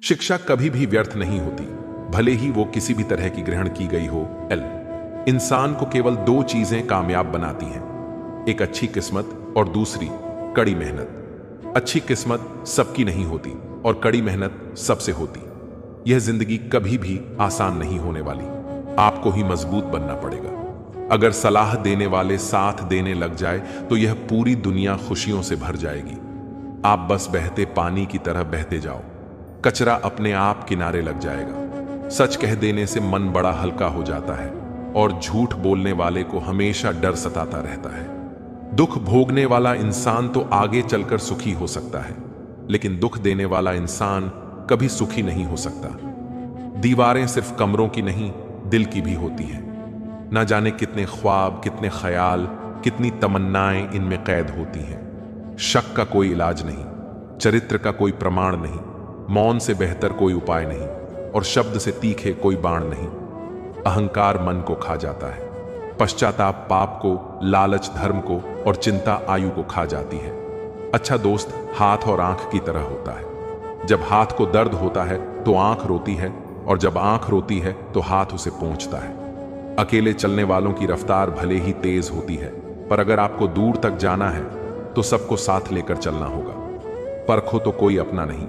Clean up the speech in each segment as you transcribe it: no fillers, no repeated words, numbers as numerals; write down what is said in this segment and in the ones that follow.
शिक्षा कभी भी व्यर्थ नहीं होती, भले ही वो किसी भी तरह की ग्रहण की गई हो। इंसान को केवल दो चीजें कामयाब बनाती हैं, एक अच्छी किस्मत और दूसरी कड़ी मेहनत। अच्छी किस्मत सबकी नहीं होती और कड़ी मेहनत सबसे होती। यह जिंदगी कभी भी आसान नहीं होने वाली, आपको ही मजबूत बनना पड़ेगा। अगर सलाह देने वाले साथ देने लग जाए तो यह पूरी दुनिया खुशियों से भर जाएगी। आप बस बहते पानी की तरह बहते जाओ, कचरा अपने आप किनारे लग जाएगा। सच कह देने से मन बड़ा हल्का हो जाता है और झूठ बोलने वाले को हमेशा डर सताता रहता है। दुख भोगने वाला इंसान तो आगे चलकर सुखी हो सकता है, लेकिन दुख देने वाला इंसान कभी सुखी नहीं हो सकता। दीवारें सिर्फ कमरों की नहीं, दिल की भी होती हैं। ना जाने कितने ख्वाब, कितने ख्याल, कितनी तमन्नाएं इनमें कैद होती हैं। शक का कोई इलाज नहीं, चरित्र का कोई प्रमाण नहीं, मौन से बेहतर कोई उपाय नहीं और शब्द से तीखे कोई बाण नहीं। अहंकार मन को खा जाता है, पश्चाताप पाप को, लालच धर्म को और चिंता आयु को खा जाती है। अच्छा दोस्त हाथ और आंख की तरह होता है। जब हाथ को दर्द होता है तो आंख रोती है और जब आंख रोती है तो हाथ उसे पोंछता है। अकेले चलने वालों की रफ्तार भले ही तेज होती है, पर अगर आपको दूर तक जाना है तो सबको साथ लेकर चलना होगा। परखो तो कोई अपना नहीं,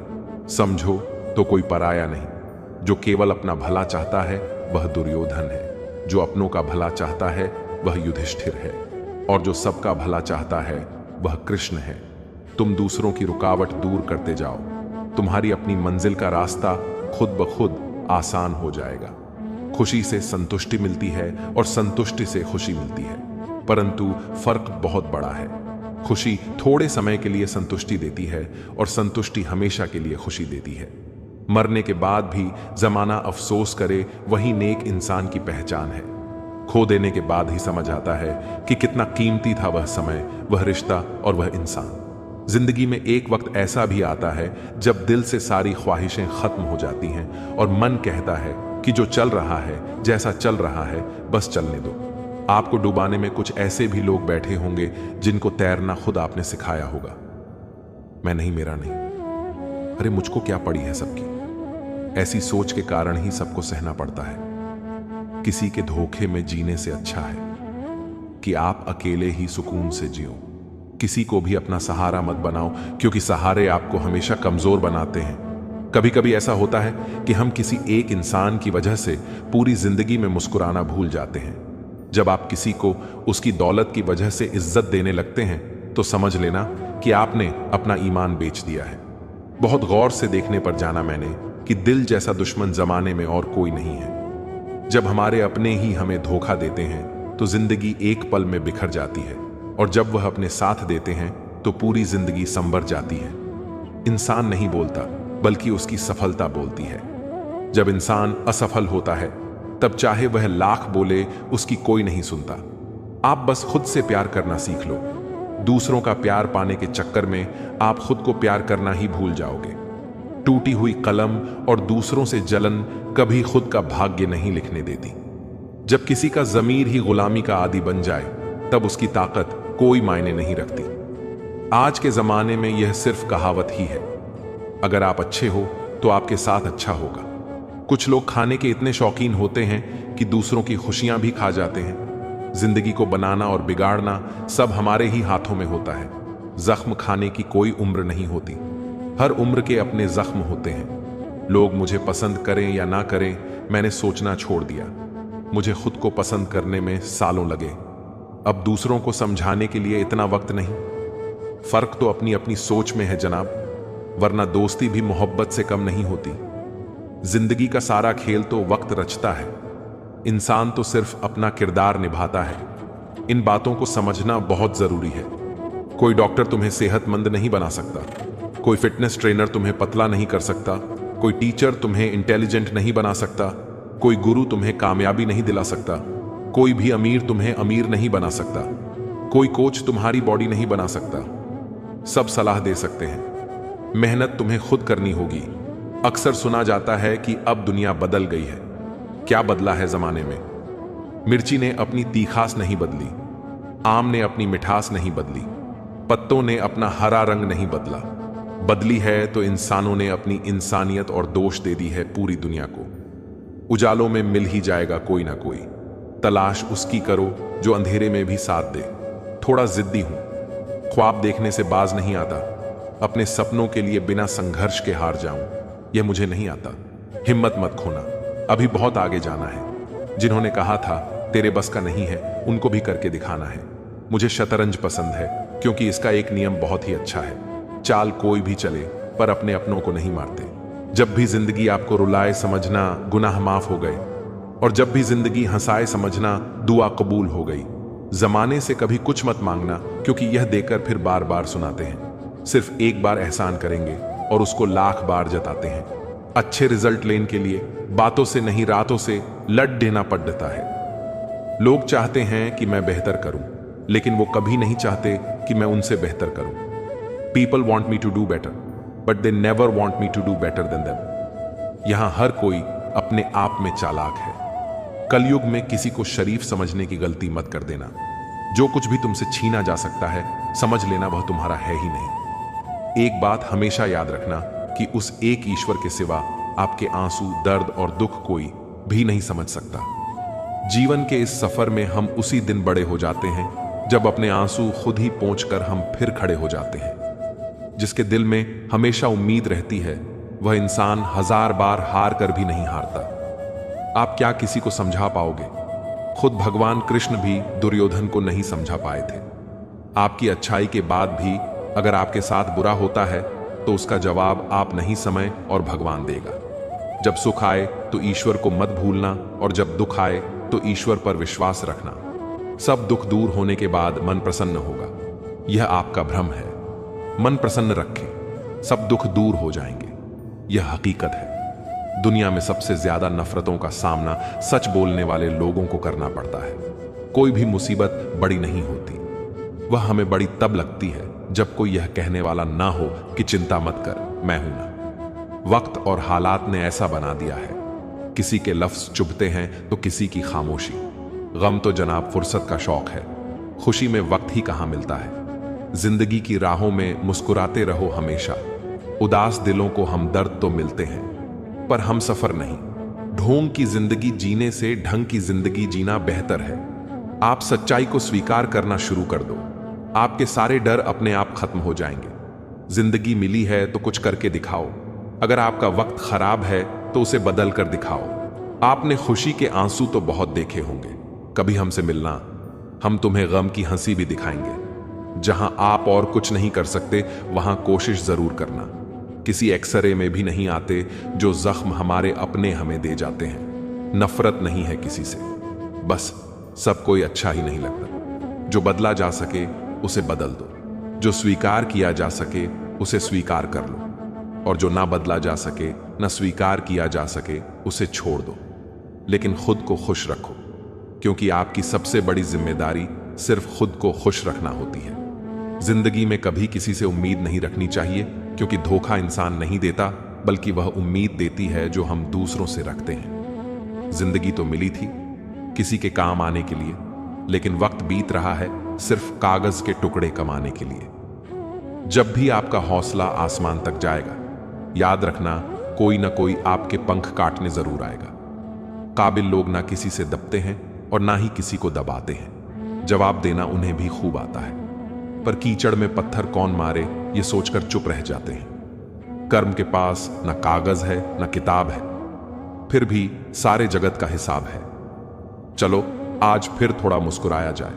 समझो तो कोई पराया नहीं। जो केवल अपना भला चाहता है वह दुर्योधन है, जो अपनों का भला चाहता है वह युधिष्ठिर है और जो सबका भला चाहता है वह कृष्ण है। तुम दूसरों की रुकावट दूर करते जाओ, तुम्हारी अपनी मंजिल का रास्ता खुद ब खुद आसान हो जाएगा। खुशी से संतुष्टि मिलती है और संतुष्टि से खुशी मिलती है, परंतु फर्क बहुत बड़ा है। खुशी थोड़े समय के लिए संतुष्टि देती है और संतुष्टि हमेशा के लिए खुशी देती है। मरने के बाद भी जमाना अफसोस करे वही नेक इंसान की पहचान है। खो देने के बाद ही समझ आता है कि कितना कीमती था वह समय, वह रिश्ता और वह इंसान। जिंदगी में एक वक्त ऐसा भी आता है जब दिल से सारी ख्वाहिशें खत्म हो जाती हैं और मन कहता है कि जो चल रहा है, जैसा चल रहा है, बस चलने दो। आपको डुबाने में कुछ ऐसे भी लोग बैठे होंगे जिनको तैरना खुद आपने सिखाया होगा। मैं नहीं, मेरा नहीं, अरे मुझको क्या पड़ी है सबकी। ऐसी सोच के कारण ही सबको सहना पड़ता है। किसी के धोखे में जीने से अच्छा है कि आप अकेले ही सुकून से जियो। किसी को भी अपना सहारा मत बनाओ, क्योंकि सहारे आपको हमेशा कमजोर बनाते हैं। कभी कभी ऐसा होता है कि हम किसी एक इंसान की वजह से पूरी जिंदगी में मुस्कुराना भूल जाते हैं। जब आप किसी को उसकी दौलत की वजह से इज्जत देने लगते हैं तो समझ लेना कि आपने अपना ईमान बेच दिया है। बहुत गौर से देखने पर जाना मैंने कि दिल जैसा दुश्मन जमाने में और कोई नहीं है। जब हमारे अपने ही हमें धोखा देते हैं तो जिंदगी एक पल में बिखर जाती है और जब वह अपने साथ देते हैं तो पूरी जिंदगी संवर जाती है। इंसान नहीं बोलता, बल्कि उसकी सफलता बोलती है। जब इंसान असफल होता है तब चाहे वह लाख बोले उसकी कोई नहीं सुनता। आप बस खुद से प्यार करना सीख लो। दूसरों का प्यार पाने के चक्कर में आप खुद को प्यार करना ही भूल जाओगे। टूटी हुई कलम और दूसरों से जलन कभी खुद का भाग्य नहीं लिखने देती। जब किसी का जमीर ही गुलामी का आदी बन जाए तब उसकी ताकत कोई मायने नहीं रखती। आज के जमाने में यह सिर्फ कहावत ही है। अगर आप अच्छे हो तो आपके साथ अच्छा होगा। कुछ लोग खाने के इतने शौकीन होते हैं कि दूसरों की खुशियां भी खा जाते हैं। जिंदगी को बनाना और बिगाड़ना सब हमारे ही हाथों में होता है। जख्म खाने की कोई उम्र नहीं होती, हर उम्र के अपने जख्म होते हैं। लोग मुझे पसंद करें या ना करें, मैंने सोचना छोड़ दिया। मुझे खुद को पसंद करने में सालों लगे। अब दूसरों को समझाने के लिए इतना वक्त नहीं। फर्क तो अपनी अपनी सोच में है जनाब, वरना दोस्ती भी मोहब्बत से कम नहीं होती। जिंदगी का सारा खेल तो वक्त रचता है, इंसान तो सिर्फ अपना किरदार निभाता है। इन बातों को समझना बहुत जरूरी है। कोई डॉक्टर तुम्हें सेहतमंद नहीं बना सकता, कोई फिटनेस ट्रेनर तुम्हें पतला नहीं कर सकता, कोई टीचर तुम्हें इंटेलिजेंट नहीं बना सकता, कोई गुरु तुम्हें कामयाबी नहीं दिला सकता, कोई भी अमीर तुम्हें अमीर नहीं बना सकता, कोई कोच तुम्हारी बॉडी नहीं बना सकता। सब सलाह दे सकते हैं, मेहनत तुम्हें खुद करनी होगी। अक्सर सुना जाता है कि अब दुनिया बदल गई है। क्या बदला है जमाने में? मिर्ची ने अपनी तीखास नहीं बदली, आम ने अपनी मिठास नहीं बदली, पत्तों ने अपना हरा रंग नहीं बदला, बदली है तो इंसानों ने अपनी इंसानियत और दोष दे दी है पूरी दुनिया को। उजालों में मिल ही जाएगा कोई ना कोई, तलाश उसकी करो जो अंधेरे में भी साथ दे। थोड़ा जिद्दी हूं, ख्वाब देखने से बाज नहीं आता, अपने सपनों के लिए बिना संघर्ष के हार जाऊं यह मुझे नहीं आता। हिम्मत मत खोना, अभी बहुत आगे जाना है। जिन्होंने कहा था तेरे बस का नहीं है, उनको भी करके दिखाना है। मुझे शतरंज पसंद है क्योंकि इसका एक नियम बहुत ही अच्छा है, चाल कोई भी चले पर अपने अपनों को नहीं मारते। जब भी जिंदगी आपको रुलाए समझना गुनाह माफ हो गए, और जब भी जिंदगी हंसाए समझना दुआ कबूल हो गई। जमाने से कभी कुछ मत मांगना क्योंकि यह देकर फिर बार बार सुनाते हैं। सिर्फ एक बार एहसान करेंगे और उसको लाख बार जताते हैं। अच्छे रिजल्ट लेने के लिए बातों से नहीं रातों से लड़ देना पड़ता है। लोग चाहते हैं कि मैं बेहतर करूं, लेकिन वो कभी नहीं चाहते कि मैं उनसे बेहतर करूं। People want me to do better but they never want me to do better than them. यहां हर कोई अपने आप में चालाक है। कलयुग में किसी को शरीफ समझने की गलती मत कर देना। जो कुछ भी तुमसे छीना जा सकता है समझ लेना वह तुम्हारा है ही नहीं। एक बात हमेशा याद रखना कि उस एक ईश्वर के सिवा आपके आंसू, दर्द और दुख कोई भी नहीं समझ सकता। जीवन के इस सफर में हम उसी दिन बड़े हो जाते हैं जब अपने आंसू खुद ही पोंछकर हम फिर खड़े हो जाते हैं। जिसके दिल में हमेशा उम्मीद रहती है वह इंसान हजार बार हार कर भी नहीं हारता। आप क्या किसी को समझा पाओगे? खुद भगवान कृष्ण भी दुर्योधन को नहीं समझा पाए थे। आपकी अच्छाई के बाद भी अगर आपके साथ बुरा होता है तो उसका जवाब आप नहीं, समय और भगवान देगा। जब सुख आए तो ईश्वर को मत भूलना, और जब दुख आए तो ईश्वर पर विश्वास रखना। सब दुख दूर होने के बाद मन प्रसन्न होगा, यह आपका भ्रम है। मन प्रसन्न रखें, सब दुख दूर हो जाएंगे, यह हकीकत है। दुनिया में सबसे ज्यादा नफरतों का सामना सच बोलने वाले लोगों को करना पड़ता है। कोई भी मुसीबत बड़ी नहीं होती, वह हमें बड़ी तब लगती है जब कोई यह कहने वाला ना हो कि चिंता मत कर, मैं हूं ना। वक्त और हालात ने ऐसा बना दिया है, किसी के लफ्ज चुभते हैं तो किसी की खामोशी। गम तो जनाब फुर्सत का शौक है, खुशी में वक्त ही कहां मिलता है। जिंदगी की राहों में मुस्कुराते रहो हमेशा। उदास दिलों को हम दर्द तो मिलते हैं पर हम सफर नहीं। ढोंग की जिंदगी जीने से ढंग की जिंदगी जीना बेहतर है। आप सच्चाई को स्वीकार करना शुरू कर दो, आपके सारे डर अपने आप खत्म हो जाएंगे। जिंदगी मिली है तो कुछ करके दिखाओ। अगर आपका वक्त खराब है तो उसे बदल कर दिखाओ। आपने खुशी के आंसू तो बहुत देखे होंगे, कभी हमसे मिलना, हम तुम्हें गम की हंसी भी दिखाएंगे। जहां आप और कुछ नहीं कर सकते वहां कोशिश जरूर करना। किसी एक्सरे में भी नहीं आते जो जख्म हमारे अपने हमें दे जाते हैं। नफरत नहीं है किसी से, बस सब कोई अच्छा ही नहीं लगता। जो बदला जा सके उसे बदल दो, जो स्वीकार किया जा सके उसे स्वीकार कर लो, और जो ना बदला जा सके ना स्वीकार किया जा सके उसे छोड़ दो। लेकिन खुद को खुश रखो, क्योंकि आपकी सबसे बड़ी जिम्मेदारी सिर्फ खुद को खुश रखना होती है। जिंदगी में कभी किसी से उम्मीद नहीं रखनी चाहिए, क्योंकि धोखा इंसान नहीं देता बल्कि वह उम्मीद देती है जो हम दूसरों से रखते हैं। जिंदगी तो मिली थी किसी के काम आने के लिए, लेकिन वक्त बीत रहा है सिर्फ कागज के टुकड़े कमाने के लिए। जब भी आपका हौसला आसमान तक जाएगा, याद रखना कोई ना कोई आपके पंख काटने जरूर आएगा। काबिल लोग ना किसी से दबते हैं और ना ही किसी को दबाते हैं। जवाब देना उन्हें भी खूब आता है, पर कीचड़ में पत्थर कौन मारे ये सोचकर चुप रह जाते हैं। कर्म के पास न कागज है न किताब है, फिर भी सारे जगत का हिसाब है। चलो आज फिर थोड़ा मुस्कुराया जाए,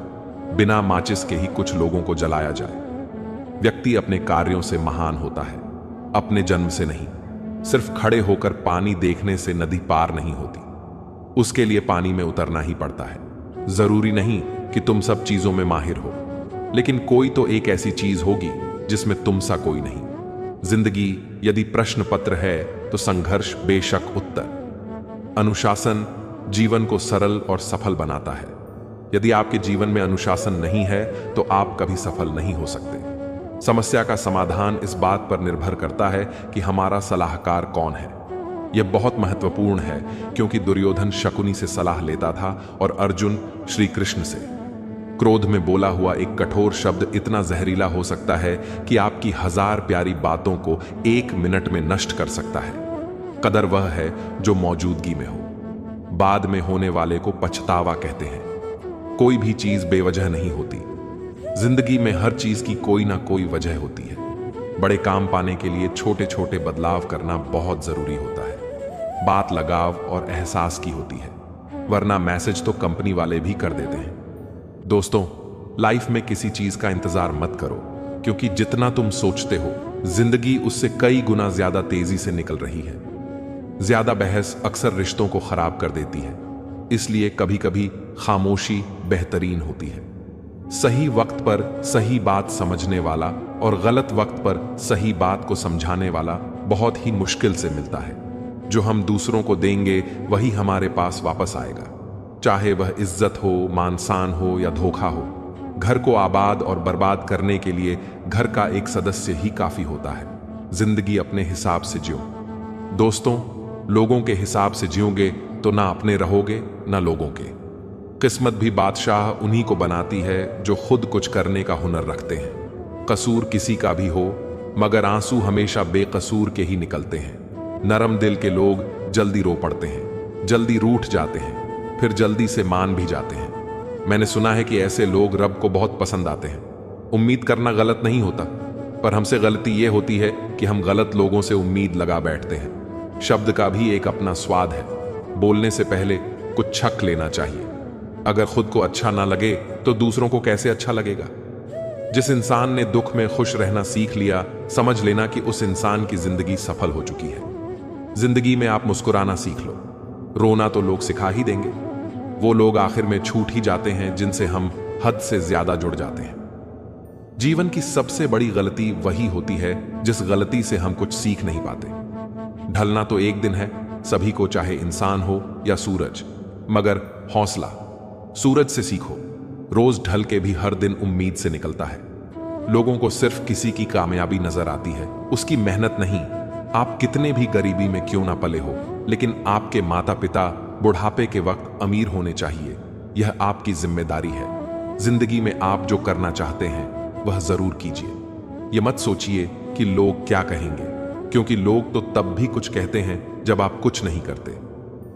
बिना माचिस के ही कुछ लोगों को जलाया जाए। व्यक्ति अपने कार्यों से महान होता है, अपने जन्म से नहीं। सिर्फ खड़े होकर पानी देखने से नदी पार नहीं होती, उसके लिए पानी में उतरना ही पड़ता है। जरूरी नहीं कि तुम सब चीजों में माहिर हो, लेकिन कोई तो एक ऐसी चीज होगी जिसमें तुम सा कोई नहीं। जिंदगी यदि प्रश्न पत्र है तो संघर्ष बेशक उत्तर। अनुशासन जीवन को सरल और सफल बनाता है। यदि आपके जीवन में अनुशासन नहीं है तो आप कभी सफल नहीं हो सकते। समस्या का समाधान इस बात पर निर्भर करता है कि हमारा सलाहकार कौन है। यह बहुत महत्वपूर्ण है, क्योंकि दुर्योधन शकुनी से सलाह लेता था और अर्जुन श्री कृष्ण से। क्रोध में बोला हुआ एक कठोर शब्द इतना जहरीला हो सकता है कि आपकी 1000 प्यारी बातों को 1 मिनट में नष्ट कर सकता है। कदर वह है जो मौजूदगी में हो। बाद में होने वाले को पछतावा कहते हैं। कोई भी चीज बेवजह नहीं होती। जिंदगी में हर चीज की कोई ना कोई वजह होती है। बड़े काम पाने के लिए छोटे छोटे बदलाव करना बहुत जरूरी होता है। बात लगाव और एहसास की होती है, वरना मैसेज तो कंपनी वाले भी कर देते हैं। दोस्तों, लाइफ में किसी चीज का इंतजार मत करो, क्योंकि जितना तुम सोचते हो जिंदगी उससे कई गुना ज्यादा तेजी से निकल रही है। ज्यादा बहस अक्सर रिश्तों को खराब कर देती है, इसलिए कभी कभी खामोशी बेहतरीन होती है। सही वक्त पर सही बात समझने वाला और गलत वक्त पर सही बात को समझाने वाला बहुत ही मुश्किल से मिलता है। जो हम दूसरों को देंगे वही हमारे पास वापस आएगा, चाहे वह इज्जत हो, मान सम्मान हो या धोखा हो। घर को आबाद और बर्बाद करने के लिए घर का एक सदस्य ही काफी होता है। जिंदगी अपने हिसाब से जियो। दोस्तों, लोगों के हिसाब से जियोगे तो ना अपने रहोगे ना लोगों के। किस्मत भी बादशाह उन्हीं को बनाती है जो खुद कुछ करने का हुनर रखते हैं। कसूर किसी का भी हो, मगर आंसू हमेशा बेकसूर के ही निकलते हैं। नरम दिल के लोग जल्दी रो पड़ते हैं, जल्दी रूठ जाते हैं, फिर जल्दी से मान भी जाते हैं। मैंने सुना है कि ऐसे लोग रब को बहुत पसंद आते हैं। उम्मीद करना गलत नहीं होता, पर हमसे गलती यह होती है कि हम गलत लोगों से उम्मीद लगा बैठते हैं। शब्द का भी एक अपना स्वाद है। बोलने से पहले कुछ छक लेना चाहिए। अगर खुद को अच्छा ना लगे तो दूसरों को कैसे अच्छा लगेगा। जिस इंसान ने दुख में खुश रहना सीख लिया, समझ लेना कि उस इंसान की जिंदगी सफल हो चुकी है। जिंदगी में आप मुस्कुराना सीख लो, रोना तो लोग सिखा ही देंगे। वो लोग आखिर में छूट ही जाते हैं जिनसे हम हद से ज्यादा जुड़ जाते हैं। जीवन की सबसे बड़ी गलती वही होती है जिस गलती से हम कुछ सीख नहीं पाते। ढलना तो एक दिन है सभी को, चाहे इंसान हो या सूरज, मगर हौसला सूरज से सीखो। रोज ढल के भी हर दिन उम्मीद से निकलता है। लोगों को सिर्फ किसी की कामयाबी नजर आती है, उसकी मेहनत नहीं। आप कितने भी गरीबी में क्यों ना पले हो, लेकिन आपके माता पिता बुढ़ापे के वक्त अमीर होने चाहिए। यह आपकी जिम्मेदारी है। जिंदगी में आप जो करना चाहते हैं वह जरूर कीजिए। यह मत सोचिए कि लोग क्या कहेंगे, क्योंकि लोग तो तब भी कुछ कहते हैं जब आप कुछ नहीं करते।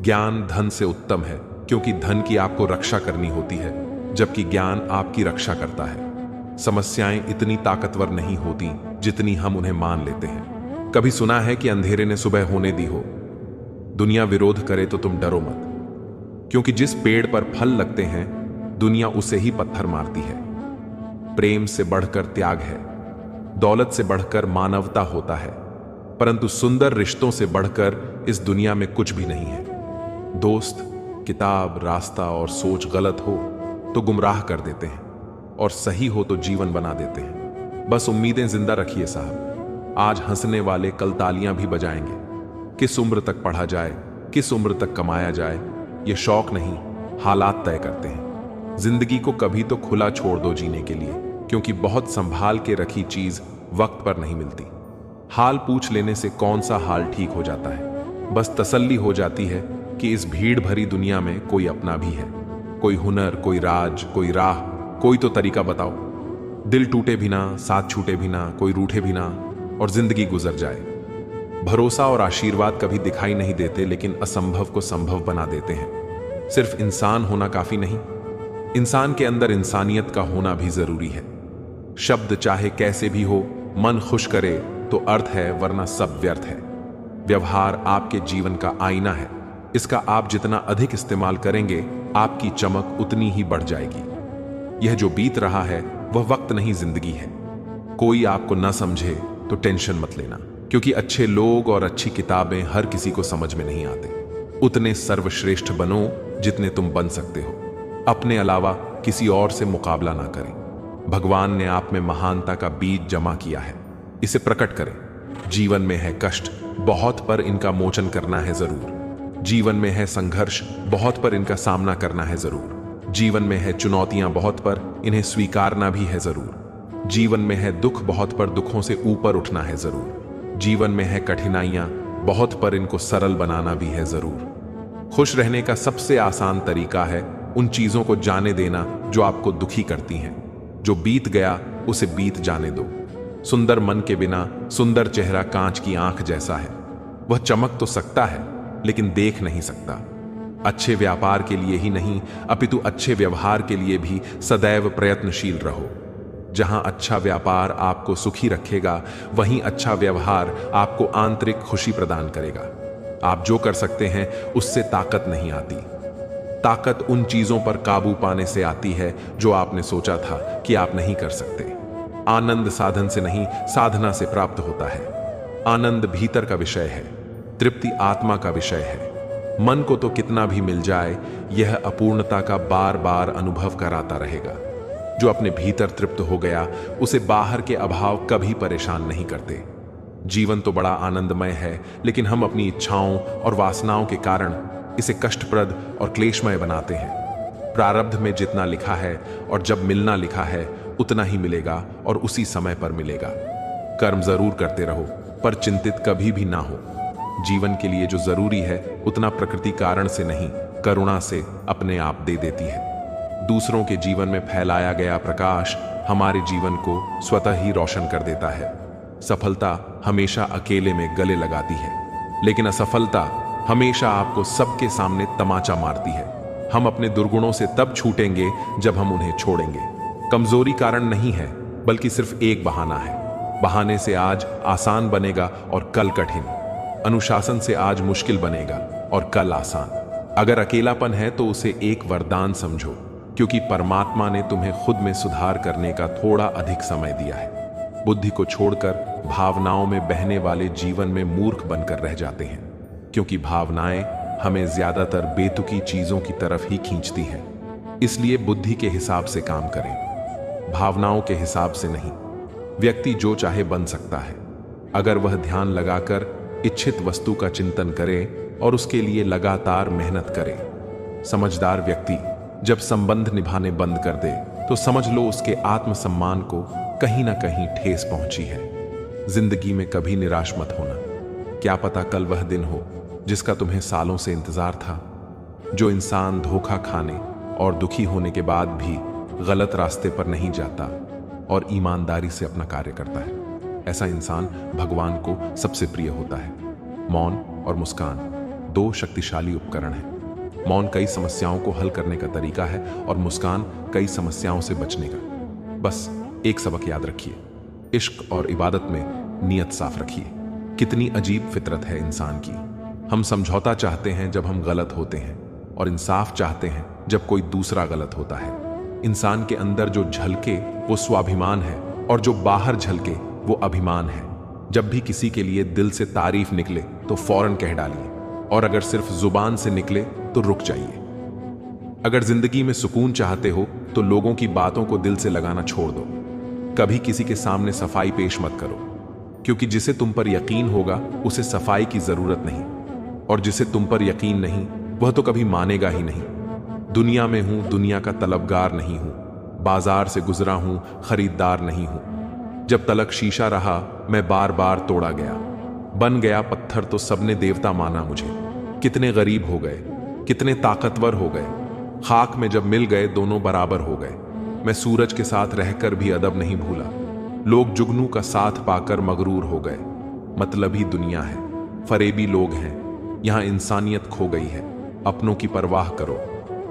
ज्ञान धन से उत्तम है, क्योंकि धन की आपको रक्षा करनी होती है, जबकि ज्ञान आपकी रक्षा करता है। समस्याएं इतनी ताकतवर नहीं होती जितनी हम उन्हें मान लेते हैं। कभी सुना है कि अंधेरे ने सुबह होने दी हो। दुनिया विरोध करे तो तुम डरो मत, क्योंकि जिस पेड़ पर फल लगते हैं दुनिया उसे ही पत्थर मारती है। प्रेम से बढ़कर त्याग है, दौलत से बढ़कर मानवता होता है, परंतु सुंदर रिश्तों से बढ़कर इस दुनिया में कुछ भी नहीं है। दोस्त, किताब, रास्ता और सोच गलत हो तो गुमराह कर देते हैं, और सही हो तो जीवन बना देते हैं। बस उम्मीदें जिंदा रखिए साहब। आज हंसने वाले कल तालियां भी बजाएंगे। किस उम्र तक पढ़ा जाए, किस उम्र तक कमाया जाए, ये शौक नहीं, हालात तय करते हैं। जिंदगी को कभी तो खुला छोड़ दो जीने के लिए, क्योंकि बहुत संभाल के रखी चीज वक्त पर नहीं मिलती। हाल पूछ लेने से कौन सा हाल ठीक हो जाता है। बस तसल्ली हो जाती है कि इस भीड़ भरी दुनिया में कोई अपना भी है। कोई हुनर, कोई राज, कोई राह, कोई तो तरीका बताओ। दिल टूटे भी ना, साथ छूटे भी ना, कोई रूठे भी ना, और जिंदगी गुजर जाए। भरोसा और आशीर्वाद कभी दिखाई नहीं देते, लेकिन असंभव को संभव बना देते हैं। सिर्फ इंसान होना काफी नहीं, इंसान के अंदर इंसानियत का होना भी जरूरी है। शब्द चाहे कैसे भी हो, मन खुश करे तो अर्थ है, वरना सब व्यर्थ है। व्यवहार आपके जीवन का आईना है। इसका आप जितना अधिक इस्तेमाल करेंगे, आपकी चमक उतनी ही बढ़ जाएगी। यह जो बीत रहा है वह वक्त नहीं, जिंदगी है। कोई आपको ना समझे तो टेंशन मत लेना, क्योंकि अच्छे लोग और अच्छी किताबें हर किसी को समझ में नहीं आते। उतने सर्वश्रेष्ठ बनो जितने तुम बन सकते हो। अपने अलावा किसी और से मुकाबला ना करें। भगवान ने आप में महानता का बीज जमा किया है, इसे प्रकट करें। जीवन में है कष्ट बहुत, पर इनका मोचन करना है जरूर। जीवन में है संघर्ष बहुत, पर इनका सामना करना है जरूर। जीवन में है चुनौतियां बहुत, पर इन्हें स्वीकारना भी है जरूर। जीवन में है दुख बहुत, पर दुखों से ऊपर उठना है जरूर। जीवन में है कठिनाइयां बहुत, पर इनको सरल बनाना भी है जरूर। खुश रहने का सबसे आसान तरीका है उन चीजों को जाने देना जो आपको दुखी करती हैं। जो बीत गया उसे बीत जाने दो। सुंदर मन के बिना सुंदर चेहरा कांच की आंख जैसा है। वह चमक तो सकता है लेकिन देख नहीं सकता। अच्छे व्यापार के लिए ही नहीं अपितु अच्छे व्यवहार के लिए भी सदैव प्रयत्नशील रहो। जहां अच्छा व्यापार आपको सुखी रखेगा, वहीं अच्छा व्यवहार आपको आंतरिक खुशी प्रदान करेगा। आप जो कर सकते हैं उससे ताकत नहीं आती। ताकत उन चीजों पर काबू पाने से आती है जो आपने सोचा था कि आप नहीं कर सकते। आनंद साधन से नहीं, साधना से प्राप्त होता है। आनंद भीतर का विषय है, तृप्ति आत्मा का विषय है। मन को तो कितना भी मिल जाए, यह अपूर्णता का बार बार अनुभव कराता रहेगा। जो अपने भीतर तृप्त हो गया, उसे बाहर के अभाव कभी परेशान नहीं करते। जीवन तो बड़ा आनंदमय है, लेकिन हम अपनी इच्छाओं और वासनाओं के कारण इसे कष्टप्रद और क्लेशमय बनाते हैं। प्रारब्ध में जितना लिखा है और जब मिलना लिखा है उतना ही मिलेगा और उसी समय पर मिलेगा। कर्म जरूर करते रहो, पर चिंतित कभी भी ना हो। जीवन के लिए जो जरूरी है उतना प्रकृति कारण से नहीं, करुणा से अपने आप दे देती है। दूसरों के जीवन में फैलाया गया प्रकाश हमारे जीवन को स्वतः ही रोशन कर देता है। सफलता हमेशा अकेले में गले लगाती है, लेकिन असफलता हमेशा आपको सबके सामने तमाचा मारती है। हम अपने दुर्गुणों से तब छूटेंगे जब हम उन्हें छोड़ेंगे। कमजोरी कारण नहीं है, बल्कि सिर्फ एक बहाना है। बहाने से आज आसान बनेगा और कल कठिन। अनुशासन से आज मुश्किल बनेगा और कल आसान। अगर अकेलापन है तो उसे एक वरदान समझो, क्योंकि परमात्मा ने तुम्हें खुद में सुधार करने का थोड़ा अधिक समय दिया है। बुद्धि को छोड़कर भावनाओं में बहने वाले जीवन में मूर्ख बनकर रह जाते हैं, क्योंकि भावनाएं हमें ज्यादातर बेतुकी चीजों की तरफ ही खींचती हैं। इसलिए बुद्धि के हिसाब से काम करें, भावनाओं के हिसाब से नहीं। व्यक्ति जो चाहे बन सकता है, अगर वह ध्यान लगाकर इच्छित वस्तु का चिंतन करे और उसके लिए लगातार मेहनत करे। समझदार व्यक्ति जब संबंध निभाने बंद कर दे तो समझ लो उसके आत्मसम्मान को कहीं ना कहीं ठेस पहुंची है। जिंदगी में कभी निराश मत होना। क्या पता कल वह दिन हो जिसका तुम्हें सालों से इंतजार था। जो इंसान धोखा खाने और दुखी होने के बाद भी गलत रास्ते पर नहीं जाता और ईमानदारी से अपना कार्य करता है, ऐसा इंसान भगवान को सबसे प्रिय होता है। मौन और मुस्कान दो शक्तिशाली उपकरण हैं। मौन कई समस्याओं को हल करने का तरीका है और मुस्कान कई समस्याओं से बचने का। बस एक सबक याद रखिए, इश्क और इबादत में नियत साफ रखिए। कितनी अजीब फितरत है इंसान की। हम समझौता चाहते हैं जब हम गलत होते हैं और इंसाफ चाहते हैं जब कोई दूसरा गलत होता है। इंसान के अंदर जो झलके वो स्वाभिमान है और जो बाहर झलके वो अभिमान है। जब भी किसी के लिए दिल से तारीफ निकले तो फौरन कह डालिए, और अगर सिर्फ जुबान से निकले तो रुक जाइए। अगर जिंदगी में सुकून चाहते हो तो लोगों की बातों को दिल से लगाना छोड़ दो। कभी किसी के सामने सफाई पेश मत करो, क्योंकि जिसे तुम पर यकीन होगा उसे सफाई की जरूरत नहीं, और जिसे तुम पर यकीन नहीं वह तो कभी मानेगा ही नहीं। दुनिया में हूं, दुनिया का तलबगार नहीं हूं। बाजार से गुजरा हूं, खरीदार नहीं हूं। जब तलक शीशा रहा मैं बार बार तोड़ा गया। बन गया पत्थर तो सबने देवता माना मुझे। कितने गरीब हो गए, कितने ताकतवर हो गए। खाक में जब मिल गए दोनों बराबर हो गए। मैं सूरज के साथ रहकर भी अदब नहीं भूला। लोग जुगनू का साथ पाकर मगरूर हो गए। मतलबी दुनिया है, फरेबी लोग हैं, यहां इंसानियत खो गई है। अपनों की परवाह करो।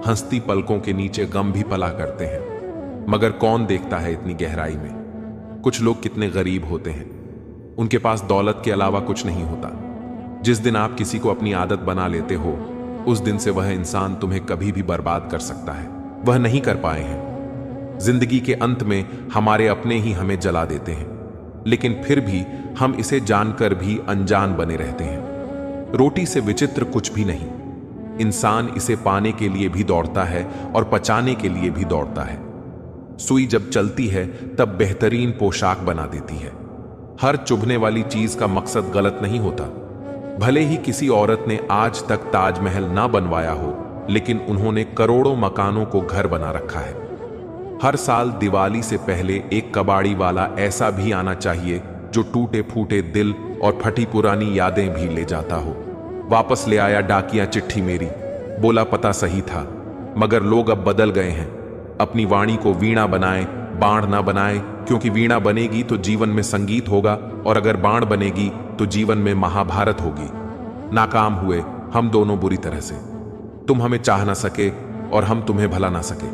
हंसती पलकों के नीचे गम भी पला करते हैं, मगर कौन देखता है इतनी गहराई में। कुछ लोग कितने गरीब होते हैं, उनके पास दौलत के अलावा कुछ नहीं होता। जिस दिन आप किसी को अपनी आदत बना लेते हो, उस दिन से वह इंसान तुम्हें कभी भी बर्बाद कर सकता है। वह नहीं कर पाए हैं। जिंदगी के अंत में हमारे अपने ही हमें जला देते हैं, लेकिन फिर भी हम इसे जानकर भी अनजान बने रहते हैं। रोटी से विचित्र कुछ भी नहीं। इंसान इसे पाने के लिए भी दौड़ता है और पचाने के लिए भी दौड़ता है। सुई जब चलती है तब बेहतरीन पोशाक बना देती है। हर चुभने वाली चीज का मकसद गलत नहीं होता। भले ही किसी औरत ने आज तक ताजमहल ना बनवाया हो, लेकिन उन्होंने करोड़ों मकानों को घर बना रखा है। हर साल दिवाली से पहले एक कबाड़ी वाला ऐसा भी आना चाहिए जो टूटे फूटे दिल और फटी पुरानी यादें भी ले जाता हो। वापस ले आया डाकिया चिट्ठी मेरी, बोला पता सही था। मगर लोग अब बदल गए हैं। अपनी वाणी को वीणा बनाएं, बाण ना बनाएं, क्योंकि वीणा बनेगी तो जीवन में संगीत होगा, और अगर बाण बनेगी तो जीवन में महाभारत होगी। नाकाम हुए हम दोनों बुरी तरह से। तुम हमें चाह ना सके और हम तुम्हें भला ना सके।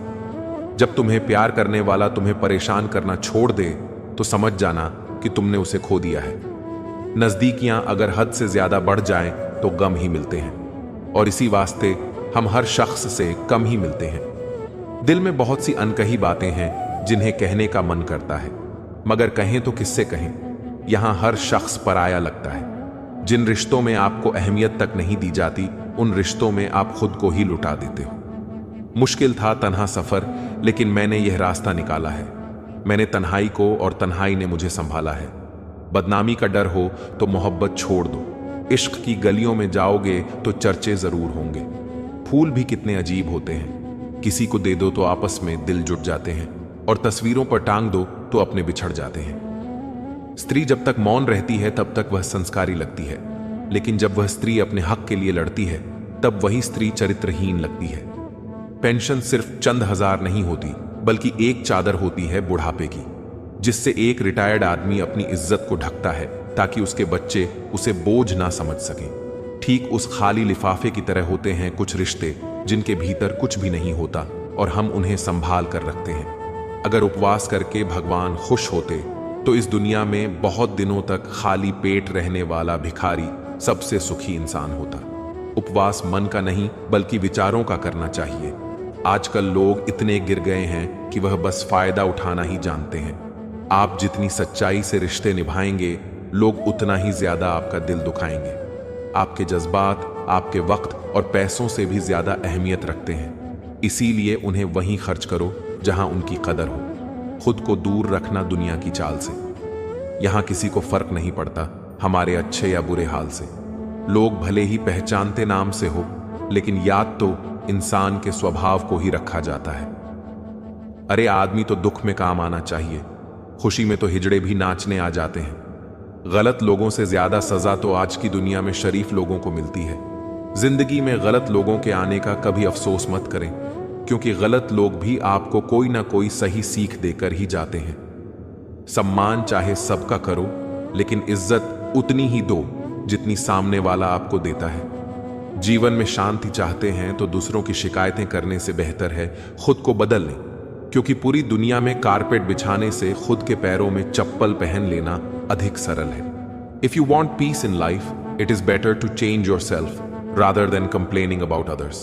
जब तुम्हें प्यार करने वाला तुम्हें परेशान करना छोड़ दे तो समझ जाना कि तुमने उसे खो दिया है। नजदीकियां अगर हद से ज्यादा बढ़ जाएं तो गम ही मिलते हैं, और इसी वास्ते हम हर शख्स से कम ही मिलते हैं। दिल में बहुत सी अनकही बातें हैं जिन्हें कहने का मन करता है, मगर कहें तो किससे कहें। यहां हर शख्स पराया लगता है। जिन रिश्तों में आपको अहमियत तक नहीं दी जाती, उन रिश्तों में आप खुद को ही लुटा देते हो। मुश्किल था तन्हा सफर, लेकिन मैंने यह रास्ता निकाला है। मैंने तन्हाई को और तन्हाई ने मुझे संभाला है। बदनामी का डर हो तो मोहब्बत छोड़ दो। इश्क की गलियों में जाओगे तो चर्चे जरूर होंगे। फूल भी कितने अजीब होते हैं, किसी को दे दो तो आपस में दिल जुट जाते हैं, और तस्वीरों पर टांग दो तो अपने बिछड़ जाते हैं। स्त्री जब तक मौन रहती है तब तक वह संस्कारी लगती है, लेकिन जब वह स्त्री अपने हक के लिए लड़ती है तब वही स्त्री चरित्रहीन लगती है। पेंशन सिर्फ चंद हजार नहीं होती, बल्कि एक चादर होती है बुढ़ापे की, जिससे एक रिटायर्ड आदमी अपनी इज्जत को ढकता है ताकि उसके बच्चे उसे बोझ ना समझ सकें। ठीक उस खाली लिफाफे की तरह होते हैं कुछ रिश्ते जिनके भीतर कुछ भी नहीं होता और हम उन्हें संभाल कर रखते हैं। अगर उपवास करके भगवान खुश होते तो इस दुनिया में बहुत दिनों तक खाली पेट रहने वाला भिखारी सबसे सुखी इंसान होता। उपवास मन का नहीं बल्कि विचारों का करना चाहिए। आजकल लोग इतने गिर गए हैं कि वह बस फायदा उठाना ही जानते हैं। आप जितनी सच्चाई से रिश्ते निभाएंगे, लोग उतना ही ज्यादा आपका दिल दुखाएंगे। आपके जज्बात आपके वक्त और पैसों से भी ज्यादा अहमियत रखते हैं, इसीलिए उन्हें वहीं खर्च करो जहां उनकी कदर हो। खुद को दूर रखना दुनिया की चाल से। यहां किसी को फर्क नहीं पड़ता हमारे अच्छे या बुरे हाल से। लोग भले ही पहचानते नाम से हो, लेकिन याद तो इंसान के स्वभाव को ही रखा जाता है। अरे आदमी तो दुख में काम आना चाहिए, खुशी में तो हिजड़े भी नाचने आ जाते हैं। गलत लोगों से ज्यादा सजा तो आज की दुनिया में शरीफ लोगों को मिलती है। जिंदगी में गलत लोगों के आने का कभी अफसोस मत करें, क्योंकि गलत लोग भी आपको कोई ना कोई सही सीख देकर ही जाते हैं। सम्मान चाहे सबका करो, लेकिन इज्जत उतनी ही दो जितनी सामने वाला आपको देता है। जीवन में शांति चाहते हैं तो दूसरों की शिकायतें करने से बेहतर है खुद को बदल लें, क्योंकि पूरी दुनिया में कारपेट बिछाने से खुद के पैरों में चप्पल पहन लेना अधिक सरल है। If you want peace in life, it is better to change yourself rather than complaining about others.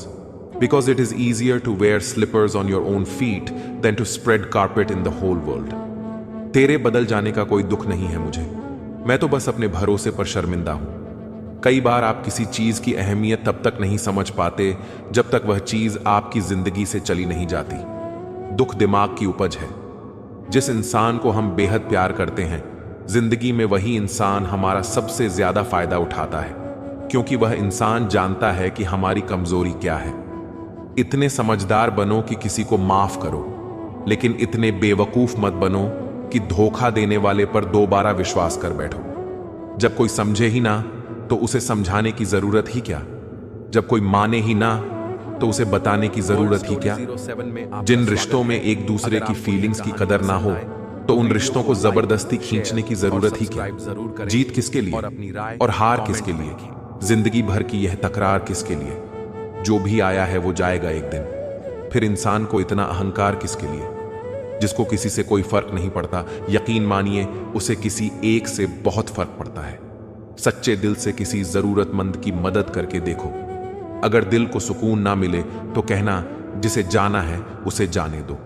Because it is easier to wear slippers on your own feet than to spread carpet in the whole world. तेरे बदल जाने का कोई दुख नहीं है मुझे, मैं तो बस अपने भरोसे पर शर्मिंदा हूं। कई बार आप किसी चीज की अहमियत तब तक नहीं समझ पाते जब तक वह चीज आपकी जिंदगी से चली नहीं जाती। दुख दिमाग की उपज है। जिस इंसान को हम बेहद प्यार करते हैं, जिंदगी में वही इंसान हमारा सबसे ज्यादा फायदा उठाता है, क्योंकि वह इंसान जानता है कि हमारी कमजोरी क्या है। इतने समझदार बनो कि किसी को माफ करो, लेकिन इतने बेवकूफ मत बनो कि धोखा देने वाले पर दोबारा विश्वास कर बैठो। जब कोई समझे ही ना तो उसे समझाने की जरूरत ही क्या। जब कोई माने ही ना तो उसे बताने की जरूरत ही क्या। जिन रिश्तों में एक दूसरे की फीलिंग्स की कदर ना हो, तो उन रिश्तों को जबरदस्ती खींचने की जरूरत ही क्या। जीत किसके लिए और हार किसके लिए, जिंदगी भर की यह तकरार किसके लिए। जो भी आया है वो जाएगा एक दिन। फिर इंसान को इतना अहंकार किसके लिए, जिसको किसी से कोई फर्क नहीं पड़ता। यकीन मानिए उसे किसी एक से बहुत फर्क पड़ता है। सच्चे दिल से किसी जरूरतमंद की मदद करके देखो। अगर दिल को सुकून ना मिले तो कहना जिसे जाना है उसे जाने दो।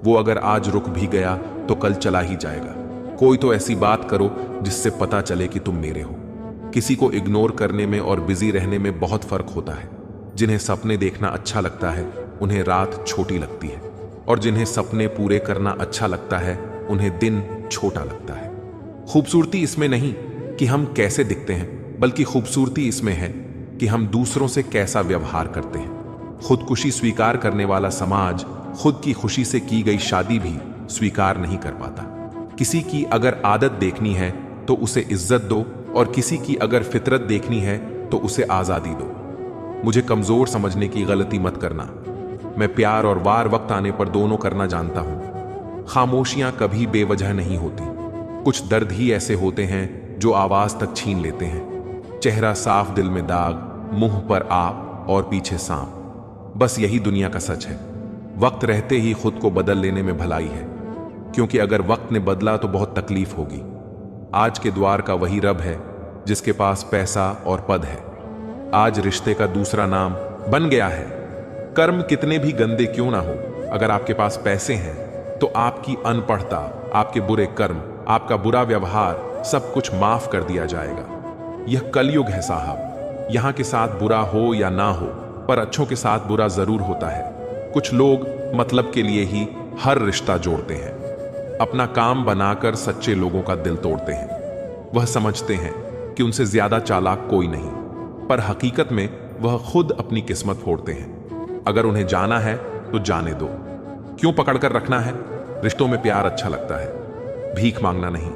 वो अगर आज रुक भी गया तो कल चला ही जाएगा। कोई तो ऐसी बात करो जिससे पता चले कि तुम मेरे हो। किसी को इग्नोर करने में और बिजी रहने में बहुत फर्क होता है। जिन्हें सपने देखना अच्छा लगता है उन्हें रात छोटी लगती है, और जिन्हें सपने पूरे करना अच्छा लगता है उन्हें दिन छोटा लगता है। खूबसूरती इसमें नहीं कि हम कैसे दिखते हैं, बल्कि खूबसूरती इसमें है कि हम दूसरों से कैसा व्यवहार करते हैं। खुदकुशी स्वीकार करने वाला समाज खुद की खुशी से की गई शादी भी स्वीकार नहीं कर पाता। किसी की अगर आदत देखनी है तो उसे इज्जत दो, और किसी की अगर फितरत देखनी है तो उसे आजादी दो। मुझे कमजोर समझने की गलती मत करना। मैं प्यार और वार वक्त आने पर दोनों करना जानता हूं। खामोशियां कभी बेवजह नहीं होती। कुछ दर्द ही ऐसे होते हैं जो आवाज तक छीन लेते हैं। चेहरा साफ, दिल में दाग, मुंह पर आप और पीछे सांप। बस यही दुनिया का सच है। वक्त रहते ही खुद को बदल लेने में भलाई है, क्योंकि अगर वक्त ने बदला तो बहुत तकलीफ होगी। आज के द्वार का वही रब है जिसके पास पैसा और पद है। आज रिश्ते का दूसरा नाम बन गया है। कर्म कितने भी गंदे क्यों ना हो, अगर आपके पास पैसे हैं तो आपकी अनपढ़ता, आपके बुरे कर्म, आपका बुरा व्यवहार सब कुछ माफ कर दिया जाएगा। यह कलयुग है साहब। यहां के साथ बुरा हो या ना हो, पर अच्छों के साथ बुरा जरूर होता है। कुछ लोग मतलब के लिए ही हर रिश्ता जोड़ते हैं। अपना काम बनाकर सच्चे लोगों का दिल तोड़ते हैं। वह समझते हैं कि उनसे ज्यादा चालाक कोई नहीं, पर हकीकत में वह खुद अपनी किस्मत फोड़ते हैं। अगर उन्हें जाना है तो जाने दो, क्यों पकड़कर रखना है। रिश्तों में प्यार अच्छा लगता है, भीख मांगना नहीं।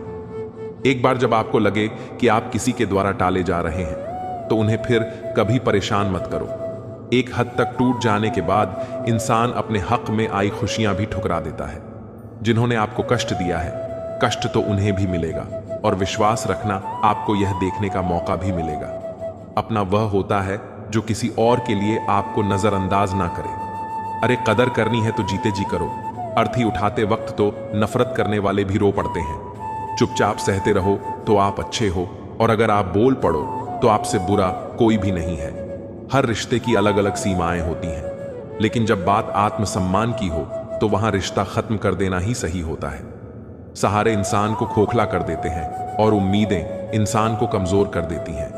एक बार जब आपको लगे कि आप किसी के द्वारा टाले जा रहे हैं तो उन्हें फिर कभी परेशान मत करो। एक हद तक टूट जाने के बाद इंसान अपने हक में आई खुशियां भी ठुकरा देता है। जिन्होंने आपको कष्ट दिया है, कष्ट तो उन्हें भी मिलेगा, और विश्वास रखना आपको यह देखने का मौका भी मिलेगा। अपना वह होता है जो किसी और के लिए आपको नजरअंदाज ना करे। अरे कदर करनी है तो जीते जी करो। अर्थी उठाते वक्त तो नफरत करने वाले भी रो पड़ते हैं। चुपचाप सहते रहो तो आप अच्छे हो, और अगर आप बोल पड़ो तो आपसे बुरा कोई भी नहीं है। हर रिश्ते की अलग अलग सीमाएं होती हैं, लेकिन जब बात आत्मसम्मान की हो तो वहां रिश्ता खत्म कर देना ही सही होता है। सहारे इंसान को खोखला कर देते हैं और उम्मीदें इंसान को कमजोर कर देती हैं।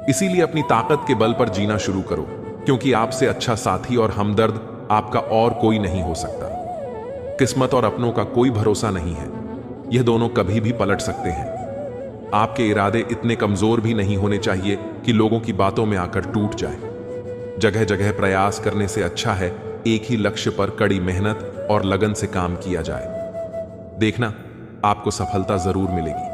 इसीलिए अपनी ताकत के बल पर जीना शुरू करो, क्योंकि आपसे अच्छा साथी और हमदर्द आपका और कोई नहीं हो सकता। किस्मत और अपनों का कोई भरोसा नहीं है, यह दोनों कभी भी पलट सकते हैं। आपके इरादे इतने कमजोर भी नहीं होने चाहिए कि लोगों की बातों में आकर टूट जाए। जगह जगह प्रयास करने से अच्छा है एक ही लक्ष्य पर कड़ी मेहनत और लगन से काम किया जाए। देखना, आपको सफलता जरूर मिलेगी।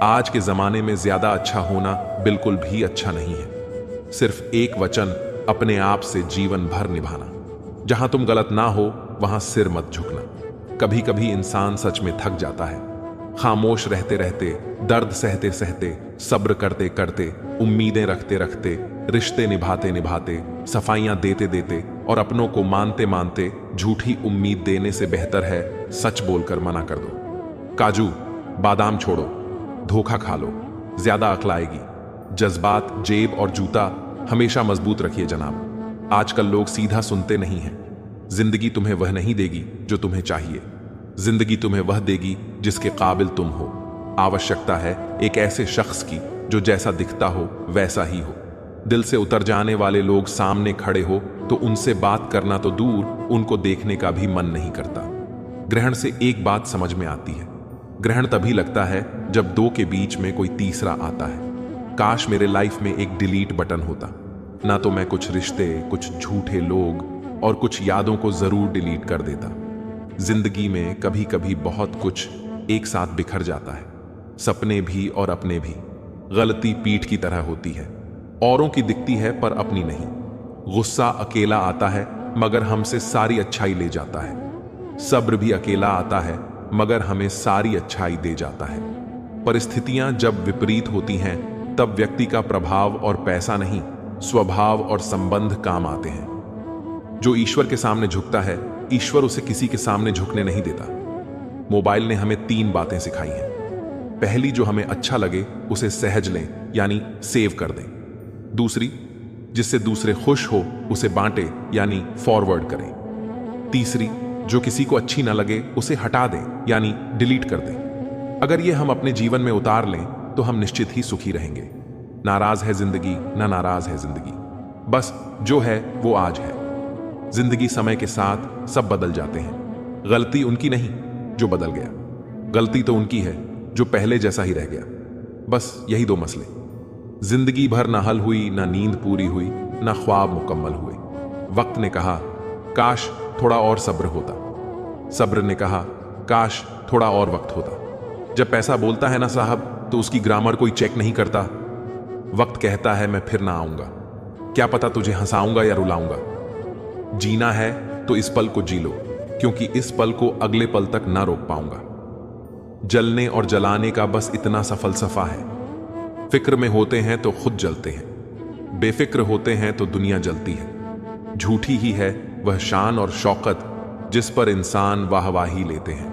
आज के जमाने में ज्यादा अच्छा होना बिल्कुल भी अच्छा नहीं है। सिर्फ एक वचन अपने आप से जीवन भर निभाना। जहां तुम गलत ना हो वहां सिर मत झुकना। कभी कभी इंसान सच में थक जाता है। खामोश रहते रहते, दर्द सहते सहते, सब्र करते करते, उम्मीदें रखते रखते, रिश्ते निभाते निभाते, सफाइयां देते देते और अपनों को मानते मानते झूठी उम्मीद देने से बेहतर है सच बोलकर मना कर दो। काजू बादाम छोड़ो, धोखा खा लो, ज्यादा अक्ल आएगी। जज्बात, जेब और जूता हमेशा मजबूत रखिए जनाब। आजकल लोग सीधा सुनते नहीं हैं। जिंदगी तुम्हें वह नहीं देगी जो तुम्हें चाहिए। जिंदगी तुम्हें वह देगी जिसके काबिल तुम हो। आवश्यकता है एक ऐसे शख्स की जो जैसा दिखता हो वैसा ही हो। दिल से उतर जाने वाले लोग सामने खड़े हो तो उनसे बात करना तो दूर, उनको देखने का भी मन नहीं करता। ग्रहण से एक बात समझ में आती है, ग्रहण तभी लगता है जब दो के बीच में कोई तीसरा आता है। काश मेरे लाइफ में एक डिलीट बटन होता, ना तो मैं कुछ रिश्ते, कुछ झूठे लोग और कुछ यादों को जरूर डिलीट कर देता। जिंदगी में कभी कभी बहुत कुछ एक साथ बिखर जाता है, सपने भी और अपने भी। गलती पीठ की तरह होती है, औरों की दिखती है पर अपनी नहीं। गुस्सा अकेला आता है मगर हमसे सारी अच्छाई ले जाता है। सब्र भी अकेला आता है मगर हमें सारी अच्छाई दे जाता है। परिस्थितियां जब विपरीत होती हैं तब व्यक्ति का प्रभाव और पैसा नहीं, स्वभाव और संबंध काम आते हैं। जो ईश्वर के सामने झुकता है, ईश्वर उसे किसी के सामने झुकने नहीं देता। मोबाइल ने हमें 3 बातें सिखाई हैं। पहली, जो हमें अच्छा लगे उसे सहज लें, यानी सेव कर दें। दूसरी, जिससे दूसरे खुश हो उसे बांटे, यानी फॉरवर्ड करें। तीसरी, जो किसी को अच्छी ना लगे उसे हटा दें, यानी डिलीट कर दें। अगर ये हम अपने जीवन में उतार लें तो हम निश्चित ही सुखी रहेंगे। नाराज है जिंदगी, ना नाराज है जिंदगी, बस जो है वो आज है। जिंदगी समय के साथ सब बदल जाते हैं। गलती उनकी नहीं जो बदल गया, गलती तो उनकी है जो पहले जैसा ही रह गया। बस यही 2 मसले। जिंदगी भर ना हल हुई, ना नींद पूरी हुई, ना ख्वाब मुकम्मल हुए। वक्त ने कहा काश थोड़ा और सब्र होता। सब्र ने कहा काश थोड़ा और वक्त होता। जब पैसा बोलता है ना साहब तो उसकी ग्रामर कोई चेक नहीं करता। वक्त कहता है मैं फिर ना आऊंगा, क्या पता तुझे हंसाऊंगा या रुलाऊंगा। जीना है तो इस पल को जी लो, क्योंकि इस पल को अगले पल तक ना रोक पाऊंगा। जलने और जलाने का बस इतना सा फलसफा है। फिक्र में होते हैं तो खुद जलते हैं, बेफिक्र होते हैं तो दुनिया जलती है। झूठी ही है वह शान और शौकत जिस पर इंसान वाहवाही लेते हैं।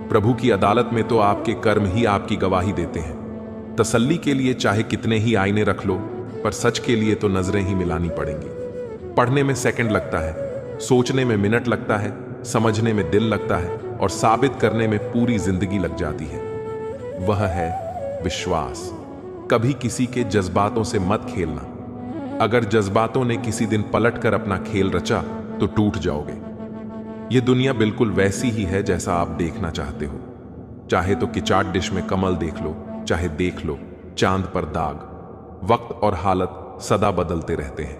प्रभु की अदालत में तो आपके कर्म ही आपकी गवाही देते हैं। तसल्ली के लिए चाहे कितने ही आईने रख लो, पर सच के लिए तो नजरें ही मिलानी पड़ेंगी। पढ़ने में सेकंड लगता है, सोचने में मिनट लगता है, समझने में दिल लगता है और साबित करने में पूरी जिंदगी लग जाती है। वह है विश्वास। कभी किसी के जज्बातों से मत खेलना। अगर जज्बातों ने किसी दिन पलटकर अपना खेल रचा तो टूट जाओगे। यह दुनिया बिल्कुल वैसी ही है जैसा आप देखना चाहते हो। चाहे तो किचाट डिश में कमल देख लो, चाहे देख लो चांद पर दाग। वक्त और हालत सदा बदलते रहते हैं,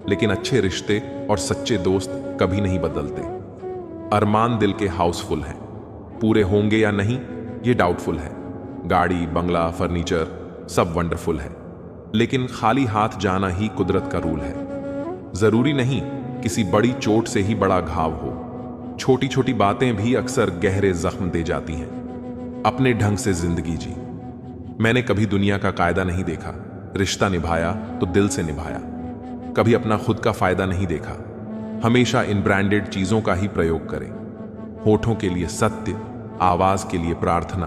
लेकिन अच्छे रिश्ते और सच्चे दोस्त कभी नहीं बदलते। अरमान दिल के हाउसफुल हैं, पूरे होंगे या नहीं ये डाउटफुल है। गाड़ी, बंगला, फर्नीचर सब वंडरफुल है, लेकिन खाली हाथ जाना ही कुदरत का रूल है। जरूरी नहीं किसी बड़ी चोट से ही बड़ा घाव हो। छोटी छोटी बातें भी अक्सर गहरे जख्म दे जाती हैं। अपने ढंग से जिंदगी जी। मैंने कभी दुनिया का कायदा नहीं देखा, रिश्ता निभाया तो दिल से निभाया। कभी अपना खुद का फायदा नहीं देखा। हमेशा इन ब्रांडेड चीजों का ही प्रयोग करें। होठों के लिए सत्य, आवाज के लिए प्रार्थना,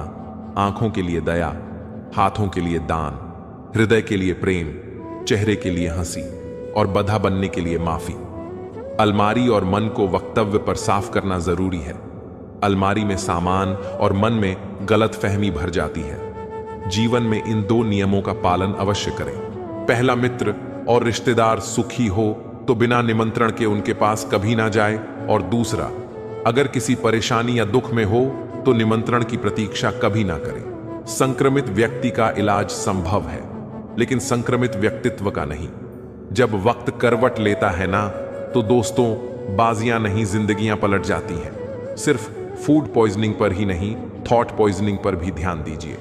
आंखों के लिए दया, हाथों के लिए दान, हृदय के लिए प्रेम, चेहरे के लिए हंसी और बधा बनने के लिए माफी। अलमारी और मन को वक्तव्य पर साफ करना जरूरी है। अलमारी में सामान और मन में गलत फहमी भर जाती है। जीवन में इन दो नियमों का पालन अवश्य करें। पहला, मित्र और रिश्तेदार सुखी हो तो बिना निमंत्रण के उनके पास कभी ना जाए। और दूसरा, अगर किसी परेशानी या दुख में हो तो निमंत्रण की प्रतीक्षा कभी ना करें। संक्रमित व्यक्ति का इलाज संभव है, लेकिन संक्रमित व्यक्तित्व का नहीं। जब वक्त करवट लेता है ना, तो दोस्तों बाजियां नहीं जिंदगियां पलट जाती हैं। सिर्फ फूड पॉइजनिंग पर ही नहीं, थॉट पॉइजनिंग पर भी ध्यान दीजिए।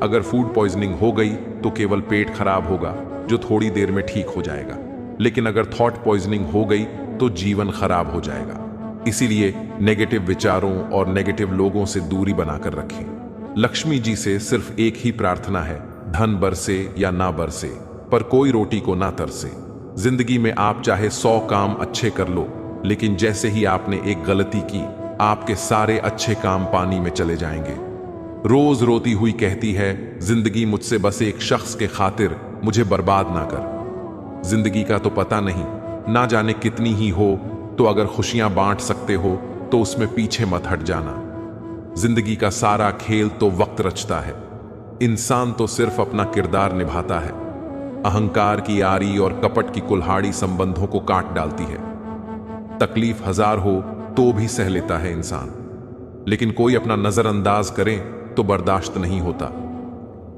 अगर फूड पॉइजनिंग हो गई तो केवल पेट खराब होगा, जो थोड़ी देर में ठीक हो जाएगा। लेकिन अगर थॉट पॉइजनिंग हो गई तो जीवन खराब हो जाएगा। इसीलिए नेगेटिव विचारों और नेगेटिव लोगों से दूरी बनाकर रखें। लक्ष्मी जी से सिर्फ एक ही प्रार्थना है, धन बरसे या ना बरसे, पर कोई रोटी को ना तरसे। जिंदगी में आप चाहे 100 काम अच्छे कर लो, लेकिन जैसे ही आपने एक गलती की, आपके सारे अच्छे काम पानी में चले जाएंगे। रोज रोती हुई कहती है, जिंदगी मुझसे बस एक शख्स के खातिर मुझे बर्बाद ना कर। जिंदगी का तो पता नहीं, ना जाने कितनी ही हो, तो अगर खुशियां बांट सकते हो तो उसमें पीछे मत हट जाना। जिंदगी का सारा खेल तो वक्त रचता है। इंसान तो सिर्फ अपना किरदार निभाता है। अहंकार की आरी और कपट की कुल्हाड़ी संबंधों को काट डालती है। तकलीफ हजार हो तो भी सह लेता है इंसान, लेकिन कोई अपना नजरअंदाज करे तो बर्दाश्त नहीं होता।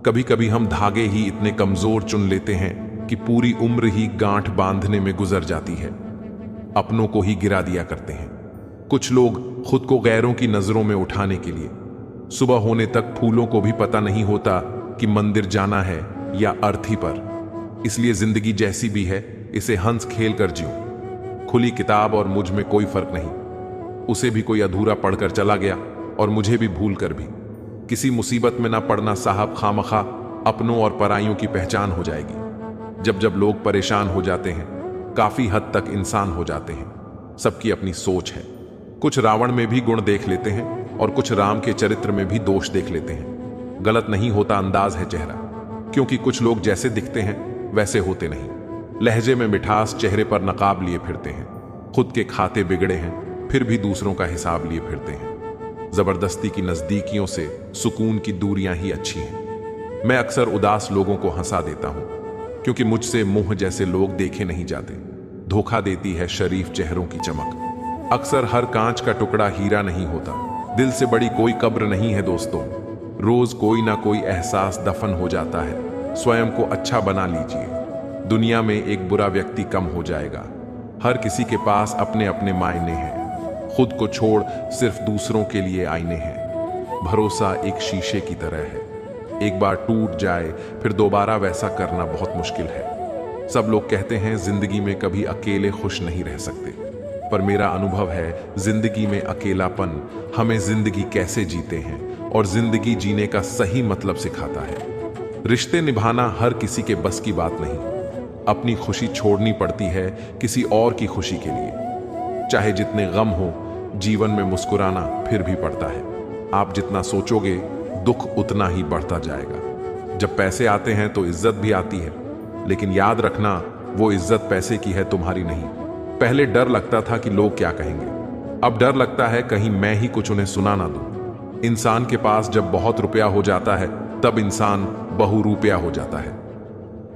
कभी कभी हम धागे ही इतने कमजोर चुन लेते हैं कि पूरी उम्र ही गांठ बांधने में गुजर जाती है। अपनों को ही गिरा दिया करते हैं। कुछ लोग खुद को गैरों की नजरों में उठाने के लिए सुबह होने तक फूलों को भी पता नहीं होता कि मंदिर जाना है या अर्थी पर। इसलिए जिंदगी जैसी भी है, इसे हंस खेल कर जियो। खुली किताब और मुझ में कोई फर्क नहीं। उसे भी कोई अधूरा पढ़कर चला गया और मुझे भी भूल कर भी। किसी मुसीबत में ना पड़ना साहब, खामखा अपनों और पराइयों की पहचान हो जाएगी। जब जब लोग परेशान हो जाते हैं, काफी हद तक इंसान हो जाते हैं। सबकी अपनी सोच है। कुछ रावण में भी गुण देख लेते हैं और कुछ राम के चरित्र में भी दोष देख लेते हैं। गलत नहीं होता, अंदाज है चेहरा, क्योंकि कुछ लोग जैसे दिखते हैं वैसे होते नहीं। लहजे में मिठास, चेहरे पर नकाब लिए फिरते हैं। खुद के खाते बिगड़े हैं, फिर भी दूसरों का हिसाब लिए फिरते हैं। जबरदस्ती की नजदीकियों से सुकून की दूरियां ही अच्छी हैं। मैं अक्सर उदास लोगों को हंसा देता हूं, क्योंकि मुझसे मुंह जैसे लोग देखे नहीं जाते। धोखा देती है शरीफ चेहरों की चमक। अक्सर हर कांच का टुकड़ा हीरा नहीं होता। दिल से बड़ी कोई कब्र नहीं है दोस्तों। रोज कोई ना कोई एहसास दफन हो जाता है। स्वयं को अच्छा बना लीजिए। दुनिया में एक बुरा व्यक्ति कम हो जाएगा। हर किसी के पास अपने अपने मायने हैं। खुद को छोड़ सिर्फ दूसरों के लिए आईने हैं। भरोसा एक शीशे की तरह है। एक बार टूट जाए फिर दोबारा वैसा करना बहुत मुश्किल है। सब लोग कहते हैं जिंदगी में कभी अकेले खुश नहीं रह सकते, पर मेरा अनुभव है जिंदगी में अकेलापन हमें जिंदगी कैसे जीते हैं और जिंदगी जीने का सही मतलब सिखाता है। रिश्ते निभाना हर किसी के बस की बात नहीं। अपनी खुशी छोड़नी पड़ती है किसी और की खुशी के लिए। चाहे जितने गम हो, जीवन में मुस्कुराना फिर भी पड़ता है। आप जितना सोचोगे दुख उतना ही बढ़ता जाएगा। जब पैसे आते हैं तो इज्जत भी आती है, लेकिन याद रखना वो इज्जत पैसे की है, तुम्हारी नहीं। पहले डर लगता था कि लोग क्या कहेंगे, अब डर लगता है कहीं मैं ही कुछ उन्हें सुना ना दूं। इंसान के पास जब बहुत रुपया हो जाता है तब इंसान बहुरूपिया हो जाता है।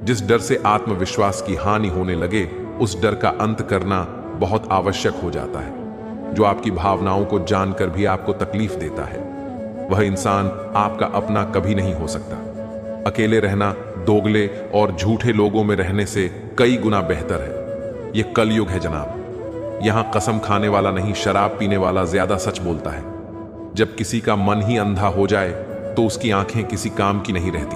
जिस डर से आत्मविश्वास की हानि होने लगे उस डर का अंत करना बहुत आवश्यक हो जाता है। जो आपकी भावनाओं को जानकर भी आपको तकलीफ देता है वह इंसान आपका अपना कभी नहीं हो सकता। अकेले रहना दोगले और झूठे लोगों में रहने से कई गुना बेहतर है। यह कलयुग है जनाब। यहां कसम खाने वाला नहीं, शराब पीने वाला ज्यादा सच बोलता है। जब किसी का मन ही अंधा हो जाए तो उसकी आंखें किसी काम की नहीं रहती।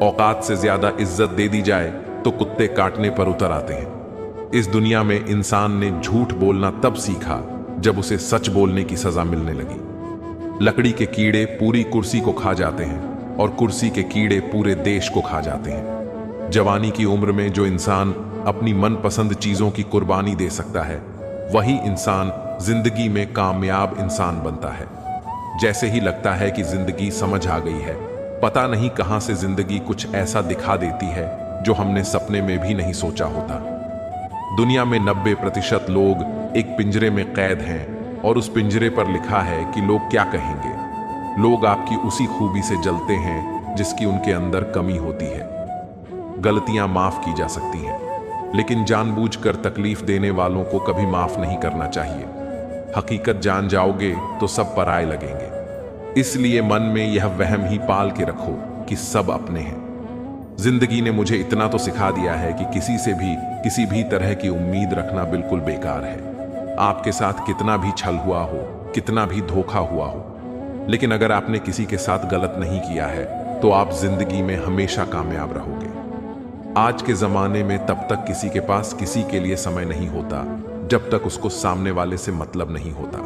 औकात से ज्यादा इज्जत दे दी जाए तो कुत्ते काटने पर उतर आते हैं। इस दुनिया में इंसान ने झूठ बोलना तब सीखा जब उसे सच बोलने की सजा मिलने लगी। लकड़ी के कीड़े पूरी कुर्सी को खा जाते हैं और कुर्सी के कीड़े पूरे देश को खा जाते हैं। जवानी की उम्र में जो इंसान अपनी मनपसंद चीजों की कुर्बानी दे सकता है वही इंसान जिंदगी में कामयाब इंसान बनता है। जैसे ही लगता है कि जिंदगी समझ आ गई है, पता नहीं कहां से जिंदगी कुछ ऐसा दिखा देती है जो हमने सपने में भी नहीं सोचा होता। दुनिया में 90% लोग एक पिंजरे में कैद हैं और उस पिंजरे पर लिखा है कि लोग क्या कहेंगे। लोग आपकी उसी खूबी से जलते हैं जिसकी उनके अंदर कमी होती है। गलतियां माफ की जा सकती हैं, लेकिन जानबूझकर तकलीफ देने वालों को कभी माफ नहीं करना चाहिए। हकीकत जान जाओगे तो सब पराये लगेंगे। इसलिए मन में यह वहम ही पाल के रखो कि सब अपने हैं। जिंदगी ने मुझे इतना तो सिखा दिया है कि किसी से भी किसी भी तरह की उम्मीद रखना बिल्कुल बेकार है। आपके साथ कितना भी छल हुआ हो, कितना भी धोखा हुआ हो, लेकिन अगर आपने किसी के साथ गलत नहीं किया है तो आप जिंदगी में हमेशा कामयाब रहोगे। आज के जमाने में तब तक किसी के पास किसी के लिए समय नहीं होता जब तक उसको सामने वाले से मतलब नहीं होता।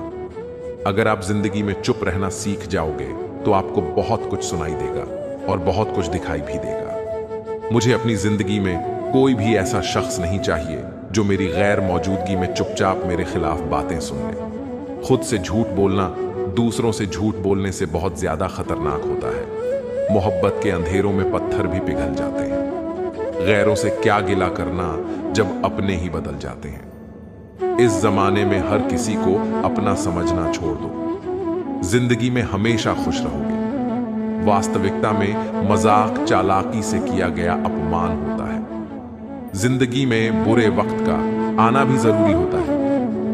अगर आप जिंदगी में चुप रहना सीख जाओगे तो आपको बहुत कुछ सुनाई देगा और बहुत कुछ दिखाई भी देगा। मुझे अपनी जिंदगी में कोई भी ऐसा शख्स नहीं चाहिए जो मेरी गैर मौजूदगी में चुपचाप मेरे खिलाफ बातें सुन ले। खुद से झूठ बोलना दूसरों से झूठ बोलने से बहुत ज्यादा खतरनाक होता है। मोहब्बत के अंधेरों में पत्थर भी पिघल जाते हैं। गैरों से क्या गिला करना जब अपने ही बदल जाते हैं। इस जमाने में हर किसी को अपना समझना छोड़ दो। जिंदगी में हमेशा खुश रहोगे। वास्तविकता में मजाक चालाकी से किया गया अपमान होता है। जिंदगी में बुरे वक्त का आना भी जरूरी होता है,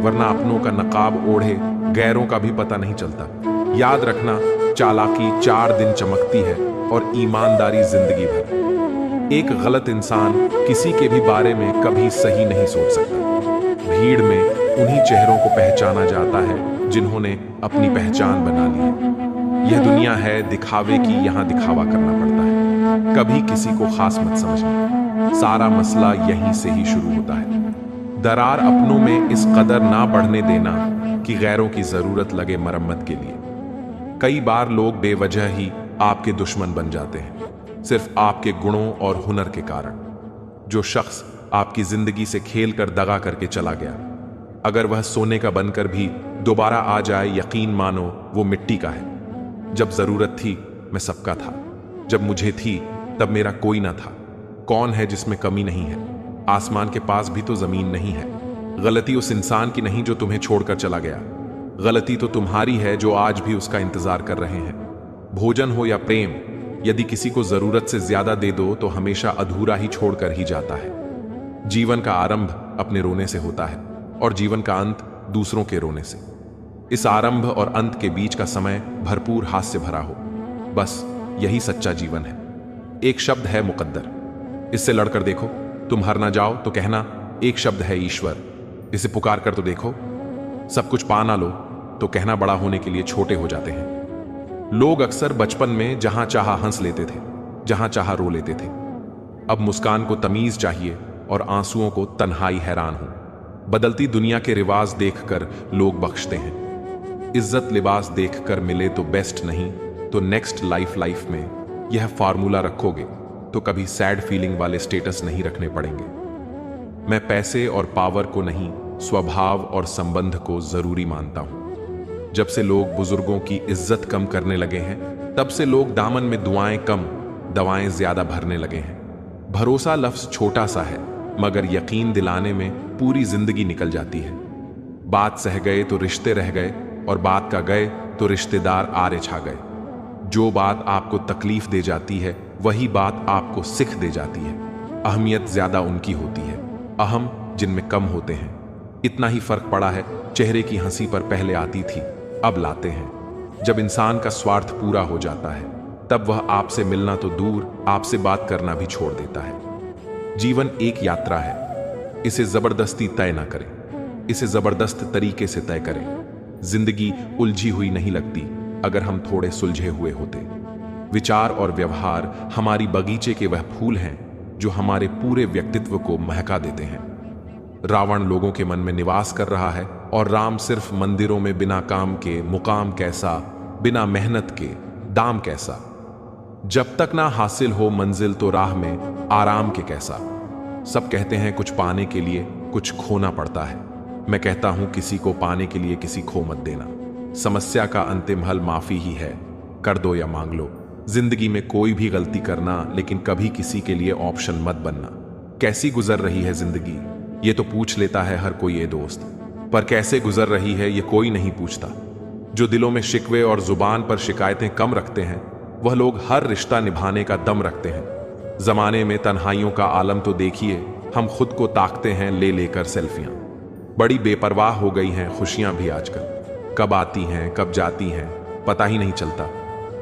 वरना अपनों का नकाब ओढ़े गैरों का भी पता नहीं चलता। याद रखना, चालाकी 4 दिन चमकती है और ईमानदारी जिंदगी भर। एक गलत इंसान किसी के भी बारे में कभी सही नहीं सोच सकता। भीड़ में उन्हीं चेहरों को पहचाना जाता है जिन्होंने अपनी पहचान बना ली है। यह दुनिया है दिखावे की, यहां दिखावा करना पड़ता है। कभी किसी को खास मत समझना, सारा मसला यहीं से ही शुरू होता है। दरार अपनों में इस कदर ना बढ़ने देना कि गैरों की जरूरत लगे मरम्मत के लिए। कई बार लोग बेवजह ही आपके दुश्मन बन जाते हैं, सिर्फ आपके गुणों और हुनर के कारण। जो शख्स आपकी जिंदगी से खेल कर दगा करके चला गया, अगर वह सोने का बनकर भी दोबारा आ जाए, यकीन मानो वो मिट्टी का है। जब जरूरत थी मैं सबका था, जब मुझे थी तब मेरा कोई ना था। कौन है जिसमें कमी नहीं है? आसमान के पास भी तो जमीन नहीं है। गलती उस इंसान की नहीं जो तुम्हें छोड़कर चला गया, गलती तो तुम्हारी है जो आज भी उसका इंतजार कर रहे हैं। भोजन हो या प्रेम, यदि किसी को जरूरत से ज्यादा दे दो तो हमेशा अधूरा ही छोड़कर ही जाता है। जीवन का आरंभ अपने रोने से होता है और जीवन का अंत दूसरों के रोने से। इस आरंभ और अंत के बीच का समय भरपूर हास्य भरा हो, बस यही सच्चा जीवन है। एक शब्द है मुकद्दर, इससे लड़कर देखो। तुम हार ना जाओ तो कहना एक शब्द है ईश्वर, इसे पुकार कर तो देखो। सब कुछ पा ना लो तो कहना बड़ा होने के लिए छोटे हो जाते हैं। लोग अक्सर बचपन में जहां चाहा हंस लेते थे, जहां चाहा रो लेते थे। अब मुस्कान को तमीज चाहिए और आंसुओं को तन्हाई हैरान हो। बदलती दुनिया के रिवाज देखकर लोग बख्शते हैं। इज्जत लिबास देखकर मिले तो बेस्ट, नहीं तो नेक्स्ट लाइफ में यह फार्मूला रखोगे तो कभी सैड फीलिंग वाले स्टेटस नहीं रखने पड़ेंगे। मैं पैसे और पावर को नहीं, स्वभाव और संबंध को जरूरी मानता हूं। जब से लोग बुजुर्गों की इज्जत कम करने लगे हैं, तब से लोग दामन में दुआएं कम, दवाएं ज्यादा भरने लगे हैं। भरोसा लफ्ज छोटा सा है, मगर यकीन दिलाने में पूरी जिंदगी निकल जाती है। बात सह गए तो रिश्ते रह गए, और बात का गए तो रिश्तेदार आरे छा गए। जो बात आपको तकलीफ दे जाती है, वही बात आपको सिख दे जाती है। अहमियत ज्यादा उनकी होती है, अहम जिनमें कम होते हैं। इतना ही फर्क पड़ा है, चेहरे की हंसी पर पहले आती थी, अब लाते हैं। जब इंसान का स्वार्थ पूरा हो जाता है, तब वह आपसे मिलना तो दूर, आपसे बात करना भी छोड़ देता है। जीवन एक यात्रा है, इसे जबरदस्ती तय ना करें, इसे जबरदस्त तरीके से तय करें। जिंदगी उलझी हुई नहीं लगती अगर हम थोड़े सुलझे हुए होते। विचार और व्यवहार हमारी बगीचे के वह फूल हैं जो हमारे पूरे व्यक्तित्व को महका देते हैं। रावण लोगों के मन में निवास कर रहा है, और राम सिर्फ मंदिरों में बिना काम के मुकाम कैसा, बिना मेहनत के दाम कैसा। जब तक ना हासिल हो मंजिल तो राह में आराम के कैसा। सब कहते हैं कुछ पाने के लिए कुछ खोना पड़ता है। मैं कहता हूं किसी को पाने के लिए किसी खो मत देना। समस्या का अंतिम हल माफी ही है, कर दो या मांग लो। जिंदगी में कोई भी गलती करना, लेकिन कभी किसी के लिए ऑप्शन मत बनना। कैसी गुजर रही है जिंदगी, ये तो पूछ लेता है हर कोई ये दोस्त, पर कैसे गुजर रही है ये कोई नहीं पूछता। जो दिलों में शिकवे और जुबान पर शिकायतें कम रखते हैं, वह लोग हर रिश्ता निभाने का दम रखते हैं। जमाने में तन्हाइयों का आलम तो देखिए, हम खुद को ताकते हैं ले लेकर सेल्फियां। बड़ी बेपरवाह हो गई हैं खुशियां भी आजकल, कब आती हैं कब जाती हैं पता ही नहीं चलता।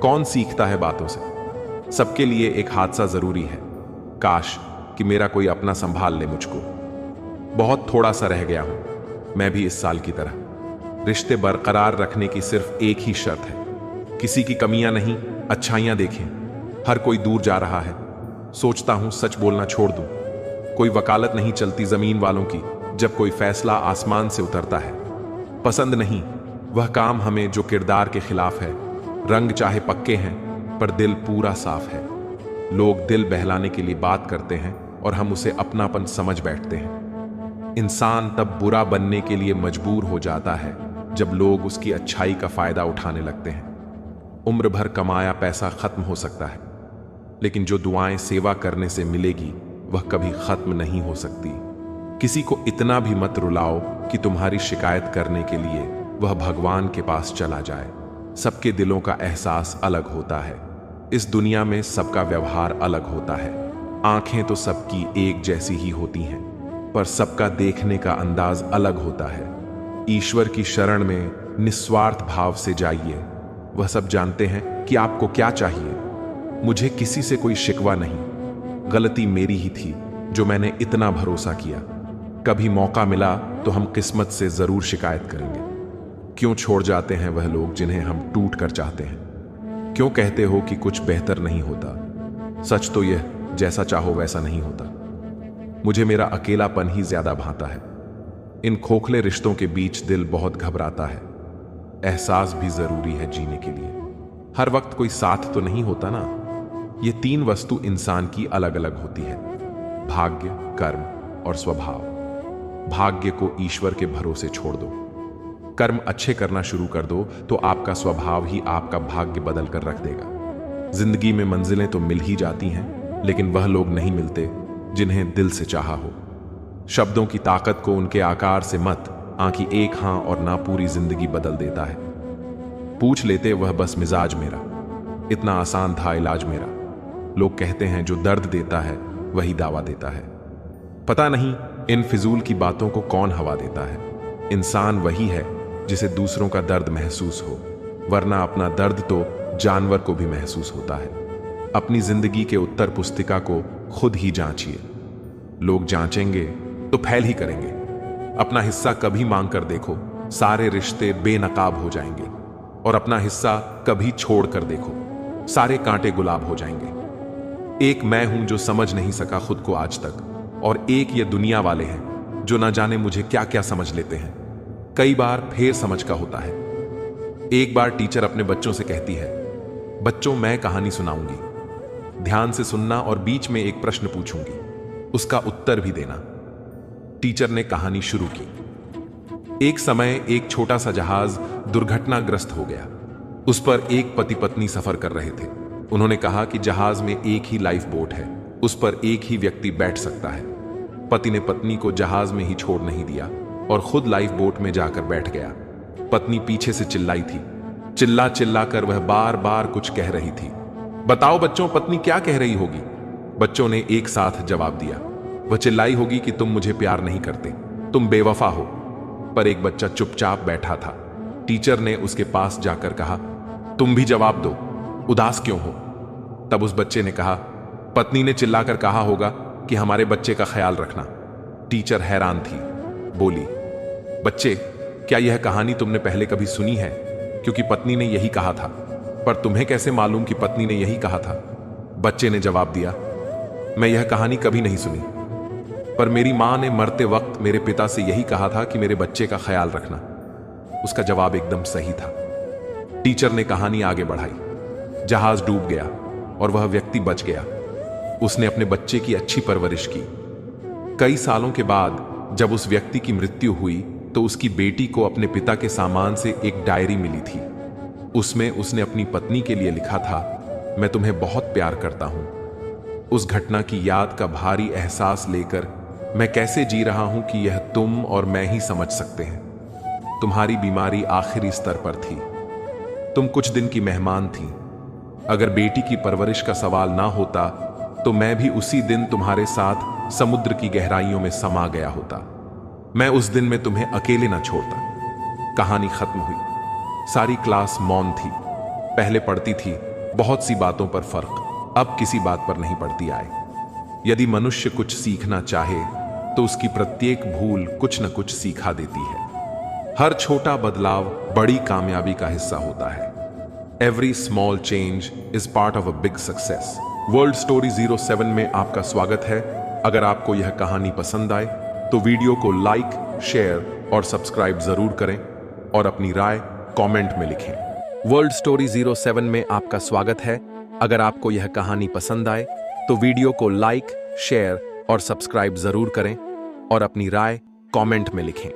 कौन सीखता है बातों से। सबके लिए एक हादसा जरूरी है, काश कि मेरा कोई अपना संभाल ले मुझको। बहुत थोड़ा सा रह गया हूं मैं भी इस साल की तरह। रिश्ते बरकरार रखने की सिर्फ एक ही शर्त है, किसी की कमियां नहीं, अच्छाइयां देखें। हर कोई दूर जा रहा है, सोचता हूं सच बोलना छोड़ दूं। कोई वकालत नहीं चलती जमीन वालों की, जब कोई फैसला आसमान से उतरता है। पसंद नहीं वह काम हमें जो किरदार के खिलाफ है। रंग चाहे पक्के हैं, पर दिल पूरा साफ है। लोग दिल बहलाने के लिए बात करते हैं, और हम उसे अपनापन समझ बैठते हैं। इंसान तब बुरा बनने के लिए मजबूर हो जाता है, जब लोग उसकी अच्छाई का फायदा उठाने लगते हैं। उम्र भर कमाया पैसा खत्म हो सकता है, लेकिन जो दुआएं सेवा करने से मिलेगी, वह कभी खत्म नहीं हो सकती। किसी को इतना भी मत रुलाओ कि तुम्हारी शिकायत करने के लिए वह भगवान के पास चला जाए। सबके दिलों का एहसास अलग होता है। इस दुनिया में सबका व्यवहार अलग होता है। आंखें तो सबकी एक जैसी ही होती हैं, पर सबका देखने का अंदाज अलग होता है। ईश्वर की शरण में निस्वार्थ भाव से जाइए। वह सब जानते हैं कि आपको क्या चाहिए। मुझे किसी से कोई शिकवा नहीं, गलती मेरी ही थी जो मैंने इतना भरोसा किया। कभी मौका मिला तो हम किस्मत से जरूर शिकायत करेंगे। क्यों छोड़ जाते हैं वह लोग जिन्हें हम टूट कर चाहते हैं? क्यों कहते हो कि कुछ बेहतर नहीं होता? सच तो यह, जैसा चाहो वैसा नहीं होता। मुझे मेरा अकेलापन ही ज्यादा भाता है। इन खोखले रिश्तों के बीच दिल बहुत घबराता है। एहसास भी जरूरी है जीने के लिए। हर वक्त कोई साथ तो नहीं होता ना। ये तीन वस्तु इंसान की अलग अलग होती है, भाग्य, कर्म और स्वभाव। भाग्य को ईश्वर के भरोसे छोड़ दो। कर्म अच्छे करना शुरू कर दो तो आपका स्वभाव ही आपका भाग्य बदल कर रख देगा। जिंदगी में मंजिलें तो मिल ही जाती हैं, लेकिन वह लोग नहीं मिलते जिन्हें दिल से चाहा हो। शब्दों की ताकत को उनके आकार से मत आंखी एक हां और ना पूरी जिंदगी बदल देता है। पूछ लेते वह बस मिजाज मेरा, इतना आसान था इलाज मेरा। लोग कहते हैं जो दर्द देता है वही दावा देता है। पता नहीं इन फिजूल की बातों को कौन हवा देता है। इंसान वही है जिसे दूसरों का दर्द महसूस हो, वरना अपना दर्द तो जानवर को भी महसूस होता है। अपनी जिंदगी के उत्तर पुस्तिका को खुद ही जांचिए। लोग जांचेंगे तो फैल ही करेंगे। अपना हिस्सा कभी मांग कर देखो, सारे रिश्ते बेनकाब हो जाएंगे। और अपना हिस्सा कभी छोड़ कर देखो, सारे कांटे गुलाब हो जाएंगे। एक मैं हूं जो समझ नहीं सका खुद को आज तक, और एक ये दुनिया वाले हैं जो ना जाने मुझे क्या क्या समझ लेते हैं। कई बार फेर समझ का होता है। एक बार टीचर अपने बच्चों से कहती है, बच्चों मैं कहानी सुनाऊंगी, ध्यान से सुनना और बीच में एक प्रश्न पूछूंगी, उसका उत्तर भी देना। टीचर ने कहानी शुरू की। एक समय एक छोटा सा जहाज दुर्घटनाग्रस्त हो गया। उस पर एक पति पत्नी सफर कर रहे थे। उन्होंने कहा कि जहाज में एक ही लाइफ बोट है, उस पर एक ही व्यक्ति बैठ सकता है। पति ने पत्नी को जहाज में ही छोड़ नहीं दिया और खुद लाइफ बोट में जाकर बैठ गया। पत्नी पीछे से चिल्लाई थी। चिल्ला चिल्ला कर वह बार बार कुछ कह रही थी। बताओ बच्चों, पत्नी क्या कह रही होगी? बच्चों ने एक साथ जवाब दिया, वह चिल्लाई होगी कि तुम मुझे प्यार नहीं करते, तुम बेवफा हो। पर एक बच्चा चुपचाप बैठा था। टीचर ने उसके पास जाकर कहा, तुम भी जवाब दो, उदास क्यों हो? तब उस बच्चे ने कहा, पत्नी ने चिल्लाकर कहा होगा कि हमारे बच्चे का ख्याल रखना। टीचर हैरान थी, बोली, बच्चे क्या यह कहानी तुमने पहले कभी सुनी है? क्योंकि पत्नी ने यही कहा था। पर तुम्हें कैसे मालूम कि पत्नी ने यही कहा था? बच्चे ने जवाब दिया, मैं यह कहानी कभी नहीं सुनी, पर मेरी मां ने मरते वक्त मेरे पिता से यही कहा था कि मेरे बच्चे का ख्याल रखना। उसका जवाब एकदम सही था। टीचर ने कहानी आगे बढ़ाई। जहाज डूब गया और वह व्यक्ति बच गया। उसने अपने बच्चे की अच्छी परवरिश की। कई सालों के बाद जब उस व्यक्ति की मृत्यु हुई तो उसकी बेटी को अपने पिता के सामान से एक डायरी मिली थी। उसमें उसने अपनी पत्नी के लिए लिखा था, मैं तुम्हें बहुत प्यार करता हूं। उस घटना की याद का भारी एहसास लेकर मैं कैसे जी रहा हूं कि यह तुम और मैं ही समझ सकते हैं। तुम्हारी बीमारी आखिरी स्तर पर थी। तुम कुछ दिन की मेहमान थी। अगर बेटी की परवरिश का सवाल ना होता तो मैं भी उसी दिन तुम्हारे साथ समुद्र की गहराइयों में समा गया होता। मैं उस दिन में तुम्हें अकेले ना छोड़ता। कहानी खत्म हुई। सारी क्लास मौन थी। पहले पढ़ती थी बहुत सी बातों पर फर्क, अब किसी बात पर नहीं पड़ती आए। यदि मनुष्य कुछ सीखना चाहे तो उसकी प्रत्येक भूल कुछ न कुछ सिखा देती है। हर छोटा बदलाव बड़ी कामयाबी का हिस्सा होता है। Every small change is part of a big success. World story 07 में आपका स्वागत है। अगर आपको यह कहानी पसंद आए तो वीडियो को लाइक, शेयर और सब्सक्राइब जरूर करें और अपनी राय कमेंट में लिखें। वर्ल्ड स्टोरी 07 में आपका स्वागत है। अगर आपको यह कहानी पसंद आए तो वीडियो को लाइक, शेयर और सब्सक्राइब जरूर करें और अपनी राय कमेंट में लिखें।